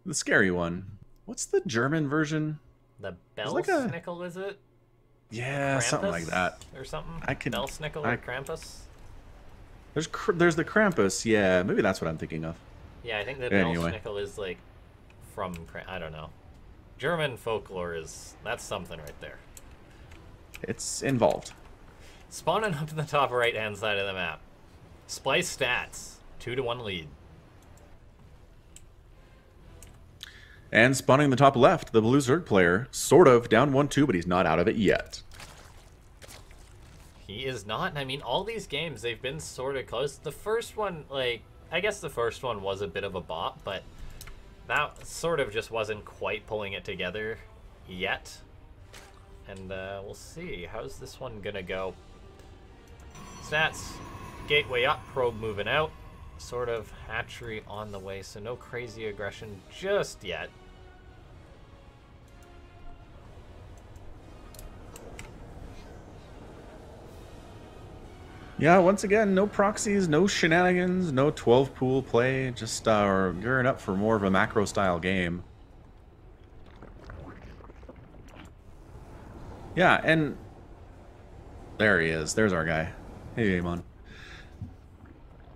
Speaker 2: The scary one. What's the German version?
Speaker 1: The Belsnickel, is it?
Speaker 2: Yeah,
Speaker 1: Krampus?
Speaker 2: something like that.
Speaker 1: Or something?
Speaker 2: Belsnickel
Speaker 1: or Krampus?
Speaker 2: There's the Krampus. Yeah, maybe that's what I'm thinking of.
Speaker 1: Yeah, I think the
Speaker 2: Anyway.
Speaker 1: Belsnickel is like from, I don't know. German folklore that's something right there.
Speaker 2: It's involved.
Speaker 1: Spawning up in the top right-hand side of the map. Splice Stats, 2-1 lead.
Speaker 2: And spawning in the top left, the blue Zerg player, SortOf down 1-2, but he's not out of it yet.
Speaker 1: He is not, and I mean, all these games, they've been sort of close. The first one, like, I guess the first one was a bit of a bop, but that SortOf just wasn't quite pulling it together yet. And we'll see. How's this one gonna go? Stats, gateway up, probe moving out. SortOf hatchery on the way, so no crazy aggression just yet.
Speaker 2: Yeah, once again, no proxies, no shenanigans, no 12 pool play, just gearing up for more of a macro style game. Yeah, and there he is. There's our guy. Hey, Amon.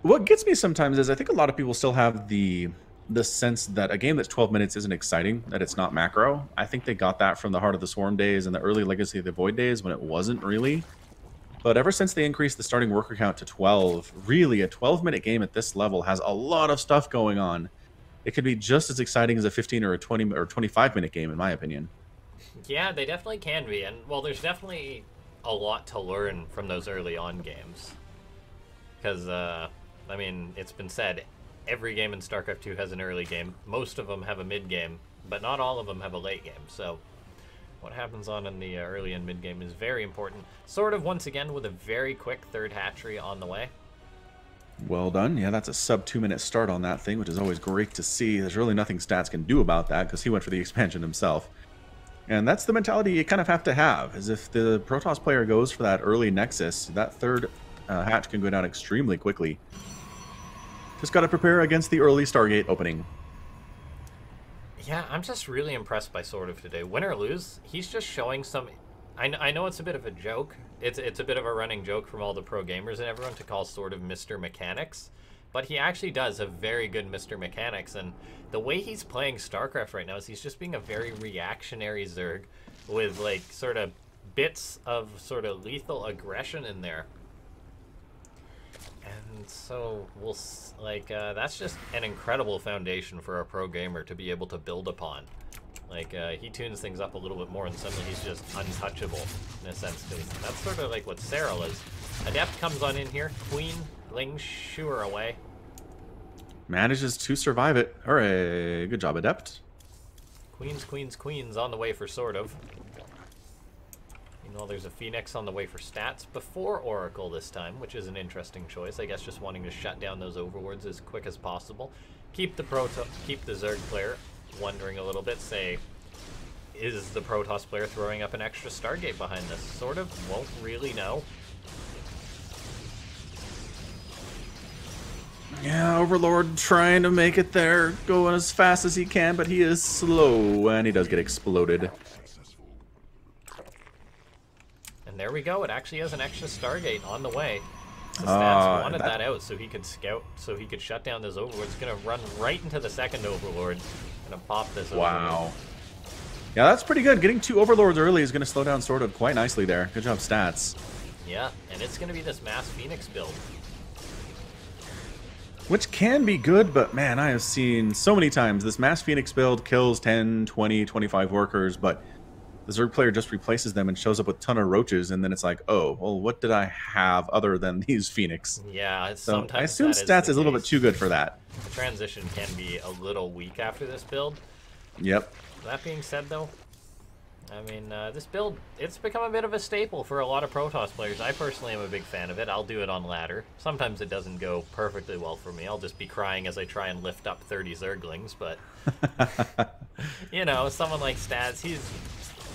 Speaker 2: What gets me sometimes is I think a lot of people still have the sense that a game that's 12 minutes isn't exciting, that it's not macro. I think they got that from the Heart of the Swarm days and the early Legacy of the Void days when it wasn't really. But ever since they increased the starting worker count to 12, really a 12-minute game at this level has a lot of stuff going on. It could be just as exciting as a 15 or a 20 or 25-minute game, in my opinion.
Speaker 1: Yeah, they definitely can be, and well, there's definitely a lot to learn from those early on games. Because, I mean, it's been said, every game in StarCraft 2 has an early game. Most of them have a mid game, but not all of them have a late game, so what happens on in the early and mid game is very important. SortOf once again with a very quick third hatchery on the way.
Speaker 2: Well done. Yeah, that's a sub 2-minute start on that thing, which is always great to see. There's really nothing Stats can do about that because he went for the expansion himself. And that's the mentality you kind of have to have, is if the Protoss player goes for that early Nexus, that third hatch can go down extremely quickly. Just got to prepare against the early Stargate opening.
Speaker 1: Yeah, I'm just really impressed by SortOf today. Win or lose, he's just showing some... I know it's a bit of a joke. It's a bit of a running joke from all the pro gamers and everyone to call SortOf Mr. Mechanics. But he actually does have very good Mr. Mechanics. And the way he's playing StarCraft right now is he's just being a very reactionary Zerg with, like, sort of bits of sort of lethal aggression in there. And so we'll that's just an incredible foundation for a pro gamer to be able to build upon. Like he tunes things up a little bit more and suddenly he's just untouchable in a sense, because that's sort of like what Serral is. Adept comes on in here, Queen, Ling, shoo her away.
Speaker 2: Manages to survive it. Hooray. Good job, Adept.
Speaker 1: Queens, queens, queens on the way for SortOf. Meanwhile, there's a Phoenix on the way for stats before Oracle this time, which is an interesting choice. I guess just wanting to shut down those overlords as quick as possible. Keep the Zerg player wondering a little bit, say, is the Protoss player throwing up an extra Stargate behind this? SortOf won't really know.
Speaker 2: Yeah, Overlord trying to make it there, going as fast as he can, but he is slow, and he does get exploded.
Speaker 1: And there we go, it actually has an extra Stargate on the way. The stats wanted that out so he could scout, so he could shut down this Overlord. It's going to run right into the second Overlord. Going to pop this Overlord.
Speaker 2: Wow. Yeah, that's pretty good. Getting 2 Overlords early is going to slow down SortOf quite nicely there. Good job, stats.
Speaker 1: Yeah, and it's going to be this mass Phoenix build.
Speaker 2: Which can be good, but man, I have seen so many times this mass Phoenix build kills 10, 20, 25 workers, but the Zerg player just replaces them and shows up with a ton of roaches, and then it's like, oh, well, what did I have other than these Phoenix?
Speaker 1: Yeah,
Speaker 2: so
Speaker 1: sometimes
Speaker 2: I assume stats is a little bit too good for that.
Speaker 1: The transition can be a little weak after this build.
Speaker 2: Yep.
Speaker 1: That being said, though, I mean, this build, it's become a bit of a staple for a lot of Protoss players. I personally am a big fan of it. I'll do it on ladder. Sometimes it doesn't go perfectly well for me. I'll just be crying as I try and lift up 30 Zerglings, but, you know, someone like Stats,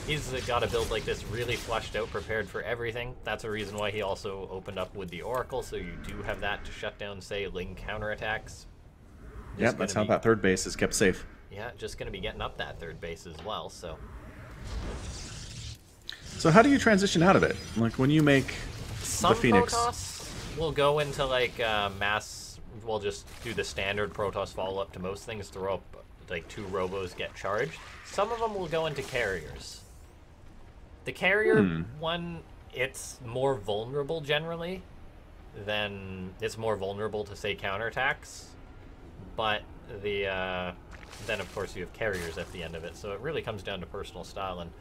Speaker 1: he's got a build like this really flushed out, prepared for everything. That's a reason why he also opened up with the Oracle, so you do have that to shut down, say, Ling counterattacks.
Speaker 2: Yep, that's how that third base is kept safe.
Speaker 1: Yeah, just going to be getting up that third base as well, so...
Speaker 2: So how do you transition out of it? Like when you make the Phoenix?
Speaker 1: Some Protoss will go into like mass, we'll just do the standard Protoss follow-up to most things, throw up like 2 Robos, get charged. Some of them will go into carriers. The carrier one, it's more vulnerable generally than, it's more vulnerable to say counterattacks, but the then of course you have carriers at the end of it, so it really comes down to personal style. And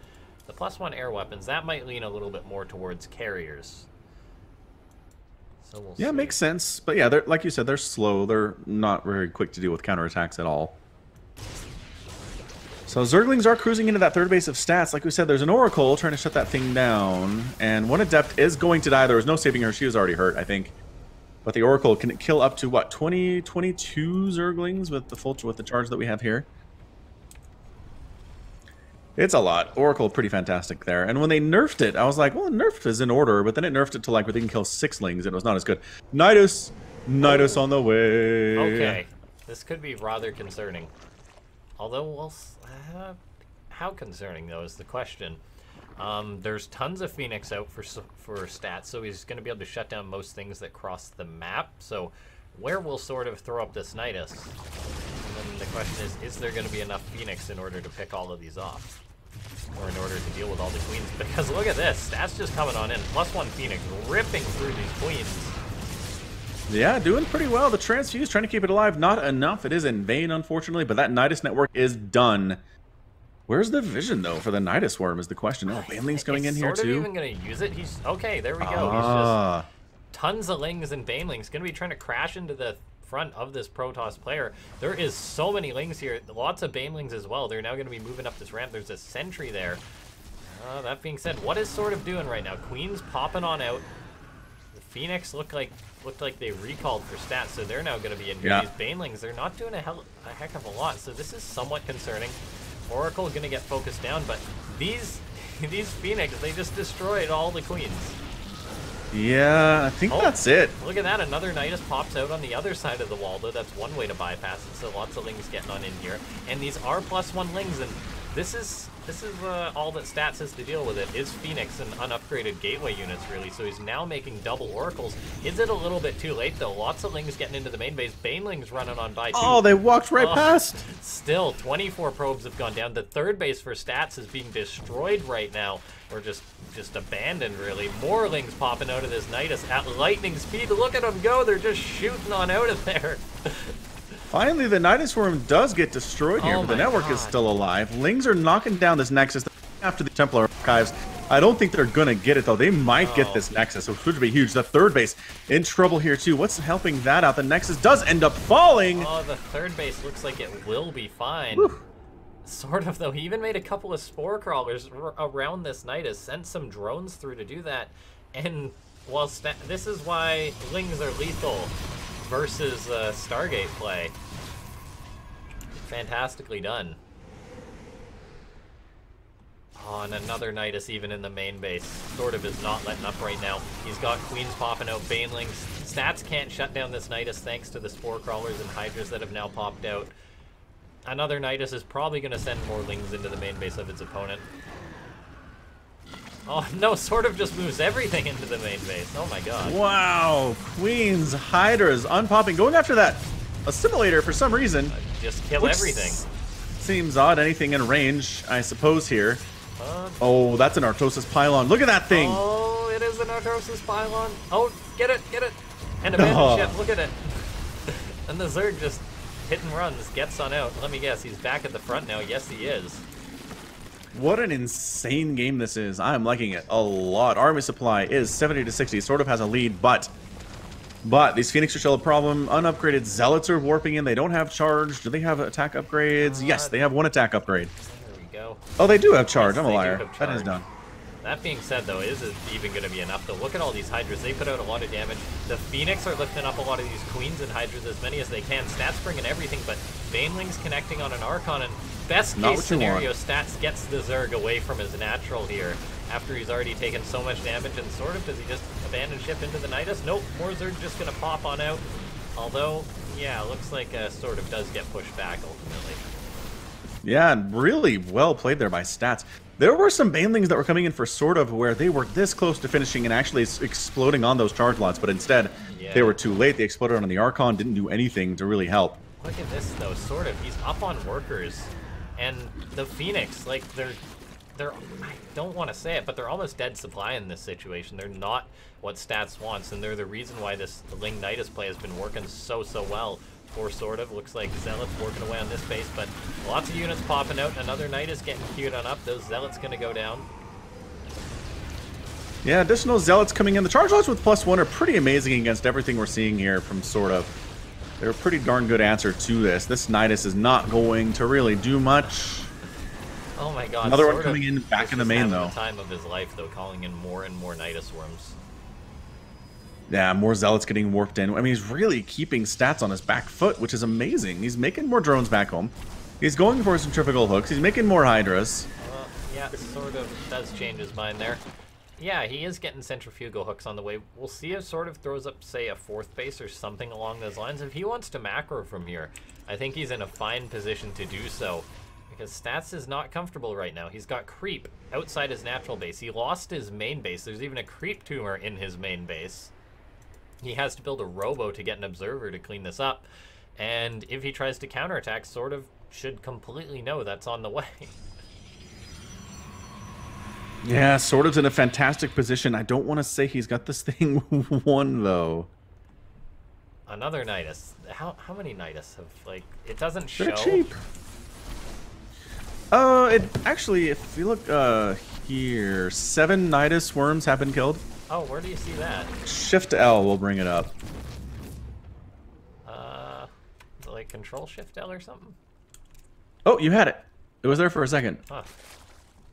Speaker 1: the +1 air weapons, that might lean a little bit more towards carriers. So we'll see.
Speaker 2: Makes sense. But yeah, they're, like you said, they're slow. They're not very quick to deal with counterattacks at all. So Zerglings are cruising into that third base of stats. Like we said, there's an Oracle trying to shut that thing down. And one Adept is going to die. There was no saving her. She was already hurt, I think. But the Oracle can kill up to, what, 20, 22 Zerglings with the charge that we have here. It's a lot. Oracle, pretty fantastic there. And when they nerfed it, I was like, well, nerfed is in order, but then it nerfed it to like where they can kill 6 Lings, and it was not as good. Nidus on the way.
Speaker 1: Okay, this could be rather concerning. Although, well, how concerning, though, is the question. There's tons of Phoenix out for stats, so he's going to be able to shut down most things that cross the map. So where will SortOf throw up this Nidus? And then the question is there going to be enough Phoenix in order to pick all of these off? Or in order to deal with all the queens? Because look at this, stats just coming on in. +1 Phoenix ripping through these queens.
Speaker 2: Yeah, doing pretty well. The Transfuse trying to keep it alive. Not enough. It is in vain, unfortunately, but that Nidus network is done. Where's the vision, though, for the Nidus Worm is the question. Oh, Baneling's going in here, too.
Speaker 1: Is SortOf even going to use it? He's... Okay, there we go. He's just... Tons of Lings and Banelings. Going to be trying to crash into the front of this Protoss player. There is so many Lings here. Lots of Banelings as well. They're now going to be moving up this ramp. There's a sentry there. That being said, what is SortOf doing right now? Queen's popping on out. The Phoenix looked like they recalled for stats, so they're now going to be in here. Yeah. These Banelings, they're not doing a heck of a lot, so this is somewhat concerning. Oracle going to get focused down, but these Phoenix, they just destroyed all the queens.
Speaker 2: Yeah, I think that's it.
Speaker 1: Look at that, another Nidus pops out on the other side of the wall, though. That's one way to bypass it, so lots of Lings getting on in here. And these are +1 Lings, and this is all that Stats has to deal with it, is Phoenix and unupgraded gateway units, really. So he's now making double Oracles. Is it a little bit too late, though? Lots of Lings getting into the main base. Banelings running on by, too.
Speaker 2: Oh, they walked right past.
Speaker 1: Still, 24 probes have gone down. The third base for Stats is being destroyed right now. Or just abandoned, really. More Lings popping out of this Nidus at lightning speed. Look at them go. They're just shooting on out of there.
Speaker 2: Finally, the Nidus Worm does get destroyed here, but the network is still alive. Lings are knocking down this Nexus after the Templar Archives. I don't think they're gonna get it though. They might get
Speaker 1: Oh.
Speaker 2: this Nexus, which would be huge. The third base in trouble here too. What's helping that out? The Nexus does end up falling.
Speaker 1: Oh, the third base looks like it will be fine.
Speaker 2: Whew.
Speaker 1: Sort of, though. He even made a couple of spore crawlers around this Nidus, sent some drones through to do that. And while this is why Lings are lethal versus Stargate play. Fantastically done. Oh, and another Nidus even in the main base. Sort of is not letting up right now. He's got Queens popping out, Banelings. Stats can't shut down this Nidus thanks to the Spore Crawlers and Hydras that have now popped out. Another Nidus is probably going to send more Lings into the main base of its opponent. Oh, no, Sort of just moves everything into the main base. Oh my god.
Speaker 2: Wow, Queens, Hydras, unpopping, going after that Assimilator for some reason.
Speaker 1: Just kill everything.
Speaker 2: Seems odd, anything in range, I suppose, here. Oh, that's an Artosis Pylon. Look at that thing!
Speaker 1: Oh, it is an Artosis Pylon. Oh, get it, get it! And abandoned ship, look at it. And the Zerg just hit and runs, gets on out. Let me guess, he's back at the front now. Yes, he is.
Speaker 2: What an insane game this is. I'm liking it a lot. Army supply is 70 to 60. Sort of has a lead, but these Phoenix are still a problem. Unupgraded Zealots are warping in. They don't have charge. Do they have attack upgrades? Yes, they have one attack upgrade.
Speaker 1: There we go.
Speaker 2: Oh, they do have charge.
Speaker 1: Yes,
Speaker 2: I'm a
Speaker 1: they
Speaker 2: liar.
Speaker 1: do have
Speaker 2: That is
Speaker 1: charge.
Speaker 2: done.
Speaker 1: That being said, though, is it even going to be enough, though? Look at all these Hydras. They put out a lot of damage. The Phoenix are lifting up a lot of these Queens and Hydras, as many as they can. Stats bringing everything, but Banelings connecting on an Archon, and best case scenario, Stats gets the Zerg away from his natural here, after he's already taken so much damage. And Sort of, does he just abandon ship into the Nidus? Nope, more Zerg just going to pop on out. Although, yeah, looks like Sort of does get pushed back, ultimately.
Speaker 2: Yeah, really well played there by Stats. There were some Banelings that were coming in for Sort of where they were this close to finishing and actually exploding on those charge lots, but instead they were too late. They exploded on the Archon, didn't do anything to really help.
Speaker 1: Look at this, though. Sort of, he's up on workers, and the Phoenix, like, they're I don't want to say it, but they're almost dead supply in this situation. They're not what Stats wants, and they're the reason why this Ling Nidus play has been working so well for Sort of. Looks like Zealots working away on this base, but lots of units popping out. Another Nidus getting queued on up. Those Zealots going to go down.
Speaker 2: Yeah, additional Zealots coming in. The charge lots with +1 are pretty amazing against everything we're seeing here from Sort of. They're a pretty darn good answer to this. This Nidus is not going to really do much.
Speaker 1: Oh my god.
Speaker 2: Another one coming in back in the main, though.
Speaker 1: The time of his life, though, calling in more and more Nidus worms.
Speaker 2: Yeah, more Zealots getting warped in. I mean, he's really keeping Stats on his back foot, which is amazing. He's making more drones back home. He's going for centrifugal hooks. He's making more Hydras.
Speaker 1: Yeah, Sort of does change his mind there. Yeah, he is getting centrifugal hooks on the way. We'll see if Sort of throws up, say, a 4th base or something along those lines. If he wants to macro from here, I think he's in a fine position to do so, because Stats is not comfortable right now. He's got creep outside his natural base. He lost his main base. There's even a creep tumor in his main base. He has to build a robo to get an observer to clean this up. And if he tries to counterattack, Sort of should completely know that's on the way.
Speaker 2: Yeah, Sort of's in a fantastic position. I don't want to say he's got this thing won, though.
Speaker 1: Another Nidus. How many Nidus have, like, it doesn't show.
Speaker 2: They're cheap. It actually, if you look here, 7 Nidus worms have been killed.
Speaker 1: Oh, where do you see that?
Speaker 2: Shift L will bring it up.
Speaker 1: Like Control Shift L or something?
Speaker 2: Oh, you had it. It was there for a second.
Speaker 1: Huh.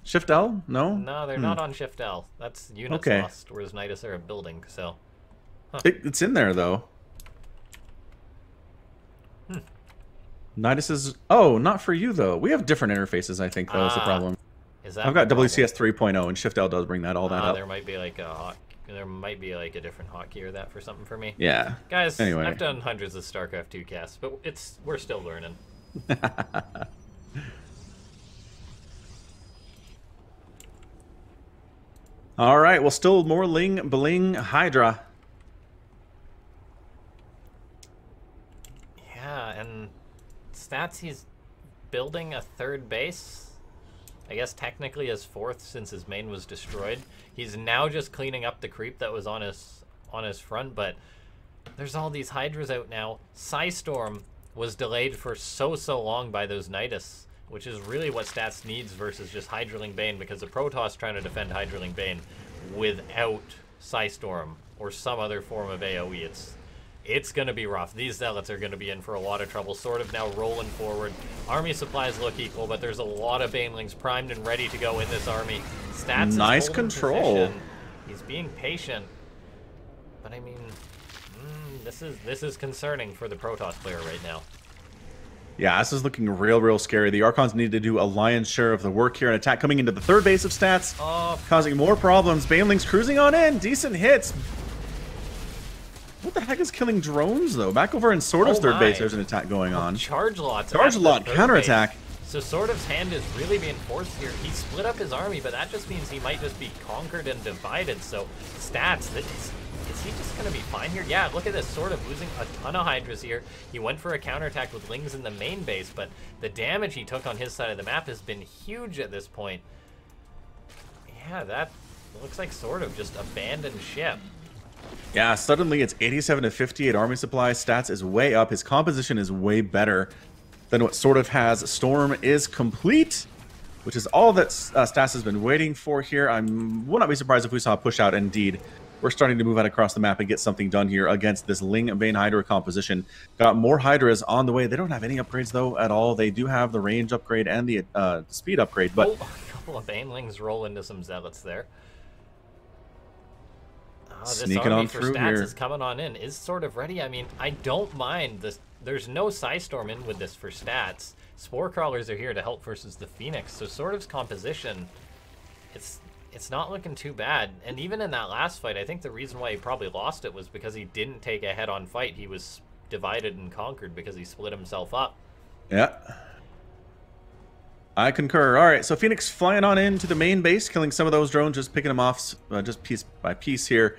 Speaker 2: Shift L? No?
Speaker 1: No, they're not on Shift L. That's units lost, whereas Nidus are a building, so. Huh.
Speaker 2: It's in there, though. Nidus is... Oh, not for you, though. We have different interfaces, I think, though, is the problem.
Speaker 1: Is that
Speaker 2: I've got WCS 3.0, and Shift L does bring that all that up.
Speaker 1: There might be like a different hotkey or that for something for me.
Speaker 2: Yeah.
Speaker 1: Guys,
Speaker 2: anyway.
Speaker 1: I've done hundreds of StarCraft 2 casts, but we're still learning.
Speaker 2: All right, well, still more Ling Bling Hydra.
Speaker 1: Yeah, and Stats, he's building a 3rd base. I guess technically his 4th since his main was destroyed. He's now just cleaning up the creep that was on his front, but there's all these Hydras out now. Psystorm was delayed for so long by those Nidus. which is really what Stats needs versus just Hydraling Bane, because the Protoss trying to defend Hydraling Bane without Psystorm or some other form of AoE, it's going to be rough. These Zealots are going to be in for a lot of trouble. Sort of now rolling forward. Army supplies look equal, but there's a lot of Banelings primed and ready to go in this army. Stats
Speaker 2: nice control.
Speaker 1: Position. He's being patient, but I mean, this is concerning for the Protoss player right now.
Speaker 2: Yeah, this is looking real scary. The Archons need to do a lion's share of the work here. An attack coming into the third base of Stats, causing more problems. Banelings cruising on in. Decent hits. What the heck is killing drones, though? Back over in SortOf's third base, there's an attack going on.
Speaker 1: Charge lots.
Speaker 2: Charge lot, counterattack.
Speaker 1: So SortOf's hand is really being forced here. He split up his army, but that just means he might just be conquered and divided. So Stats, is he just going to be fine here? Yeah, look at this. SortOf losing a ton of Hydras here. He went for a counterattack with Lings in the main base, but the damage he took on his side of the map has been huge at this point. Yeah, that looks like SortOf just abandoned ship.
Speaker 2: Yeah, suddenly it's 87 to 58 army supply. Stats is way up. His composition is way better than what SortOf has. Storm is complete, which is all that Stats has been waiting for here. I would not be surprised if we saw a push out. Indeed, we're starting to move out across the map and get something done here against this Ling Bane Hydra composition. Got more Hydras on the way. They don't have any upgrades, though, at all. They do have the range upgrade and the speed upgrade, but...
Speaker 1: Oh, a couple of Banelings roll into some Zealots there.
Speaker 2: Sneaking on through
Speaker 1: Stats
Speaker 2: here.
Speaker 1: Is coming on in. Is SortOf ready. I mean, I don't mind this. There's no Psystorm in with this for Stats. Spore Crawlers are here to help versus the Phoenix. So SortOf's composition, it's not looking too bad. And even in that last fight, I think the reason why he probably lost it was because he didn't take a head-on fight. He was divided and conquered because he split himself up.
Speaker 2: Yeah. I concur. All right, so Phoenix flying on into the main base, killing some of those drones, just picking them off just piece by piece here.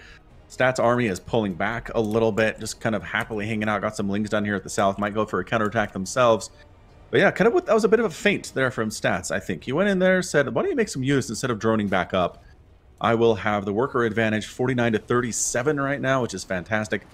Speaker 2: Stats army is pulling back a little bit, just kind of happily hanging out. Got some Lings down here at the south, might go for a counterattack themselves. But yeah, kind of that was a bit of a feint there from Stats, I think. He went in there, said, why don't you make some units instead of droning back up? I will have the worker advantage 49 to 37 right now, which is fantastic.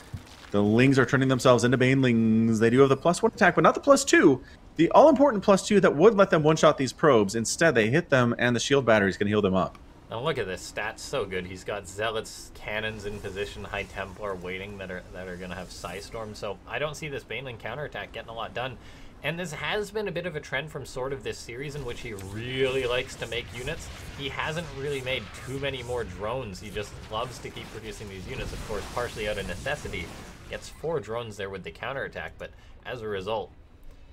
Speaker 2: The Lings are turning themselves into Banelings. They do have the +1 attack, but not the +2. The all-important +2 that would let them one-shot these probes. Instead, they hit them, and the shield batteries can heal them up.
Speaker 1: Now look at this. Stats so good. He's got Zealots, Cannons in position, High Templar waiting that are going to have Psystorm. So I don't see this Baneling counterattack getting a lot done. And this has been a bit of a trend from SortOf this series in which he really likes to make units. He hasn't really made too many more drones. He just loves to keep producing these units, of course, partially out of necessity. Gets 4 drones there with the counterattack, but as a result,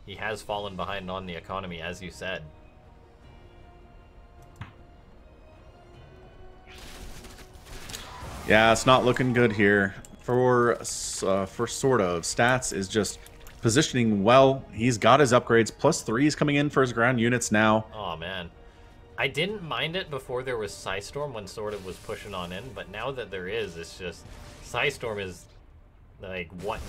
Speaker 1: he has fallen behind on the economy, as you said.
Speaker 2: Yeah, it's not looking good here for SortOf. Stats is just positioning well. He's got his upgrades. +3s coming in for his ground units now.
Speaker 1: Oh, man. I didn't mind it before there was Psystorm when SortOf was pushing on in, but now that there is, it's just... Psystorm is like what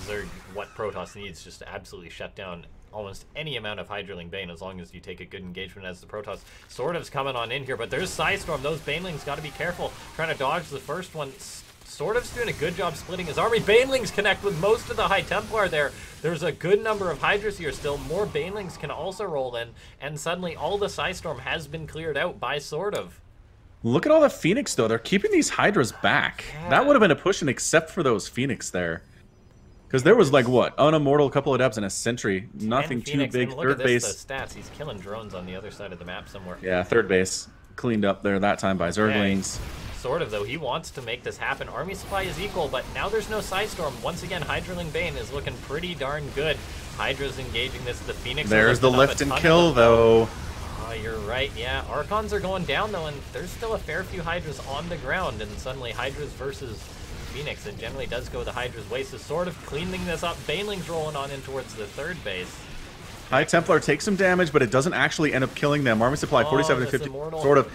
Speaker 1: Protoss needs just to absolutely shut down almost any amount of Hydraling Bane as long as you take a good engagement as the Protoss. SortOf's coming on in here, but there's Psystorm. Those Banelings got to be careful. Trying to dodge the first one. SortOf's doing a good job splitting his army. Banelings connect with most of the High Templar there. There's a good number of Hydras here still. More Banelings can also roll in, and suddenly all the Psystorm has been cleared out by SortOf.
Speaker 2: Look at all the Phoenix, though. They're keeping these Hydras back. Yeah. That would have been a push, except for those Phoenix there. Because there was like, what, unimmortal, couple of depths, and a sentry. Nothing too big. Third base.
Speaker 1: The stats. He's killing drones on the other side of the map somewhere.
Speaker 2: Yeah, third base. Cleaned up there that time by Zerglings.
Speaker 1: SortOf, though, he wants to make this happen. Army supply is equal, but now there's no Psystorm. Once again, Hydraling Bane is looking pretty darn good. Hydra's engaging this. The Phoenix.
Speaker 2: There's the lift and kill, though.
Speaker 1: Oh, you're right, yeah. Archons are going down, though, and there's still a fair few Hydras on the ground, and suddenly Hydras versus Phoenix. It generally does go the Hydra's way, so SortOf cleaning this up. Banelings rolling on in towards the third base.
Speaker 2: High Templar takes some damage, but it doesn't actually end up killing them. Army supply 47 to 50.
Speaker 1: Immortal.
Speaker 2: SortOf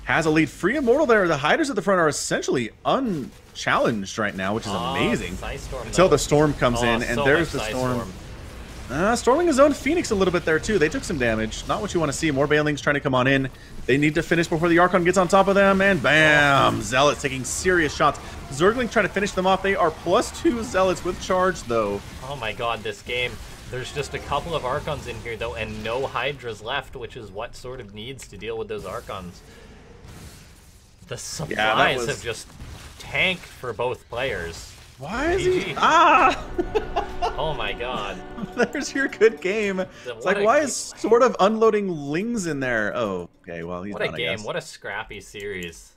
Speaker 2: has a lead. Free Immortal there. The Hydras at the front are essentially unchallenged right now, which is amazing.
Speaker 1: Psystorm,
Speaker 2: until the storm comes in, and
Speaker 1: so
Speaker 2: there's the storm. Storming his own Phoenix a little bit there, too. They took some damage. Not what you want to see. More Banelings trying to come on in. They need to finish before the Archon gets on top of them, and bam! Zealots taking serious shots. Zergling trying to finish them off. They are +2 Zealots with charge, though.
Speaker 1: Oh my god, this game. There's just a couple of Archons in here, though, and no Hydras left, which is what sort of needs to deal with those Archons. The supplies have just tanked for both players.
Speaker 2: Why is he? Ah!
Speaker 1: Oh my god.
Speaker 2: There's your good game. It's like, why is sort of unloading Lings in there? Oh, okay, well, he's
Speaker 1: What a
Speaker 2: done,
Speaker 1: game.
Speaker 2: I guess.
Speaker 1: What a scrappy series.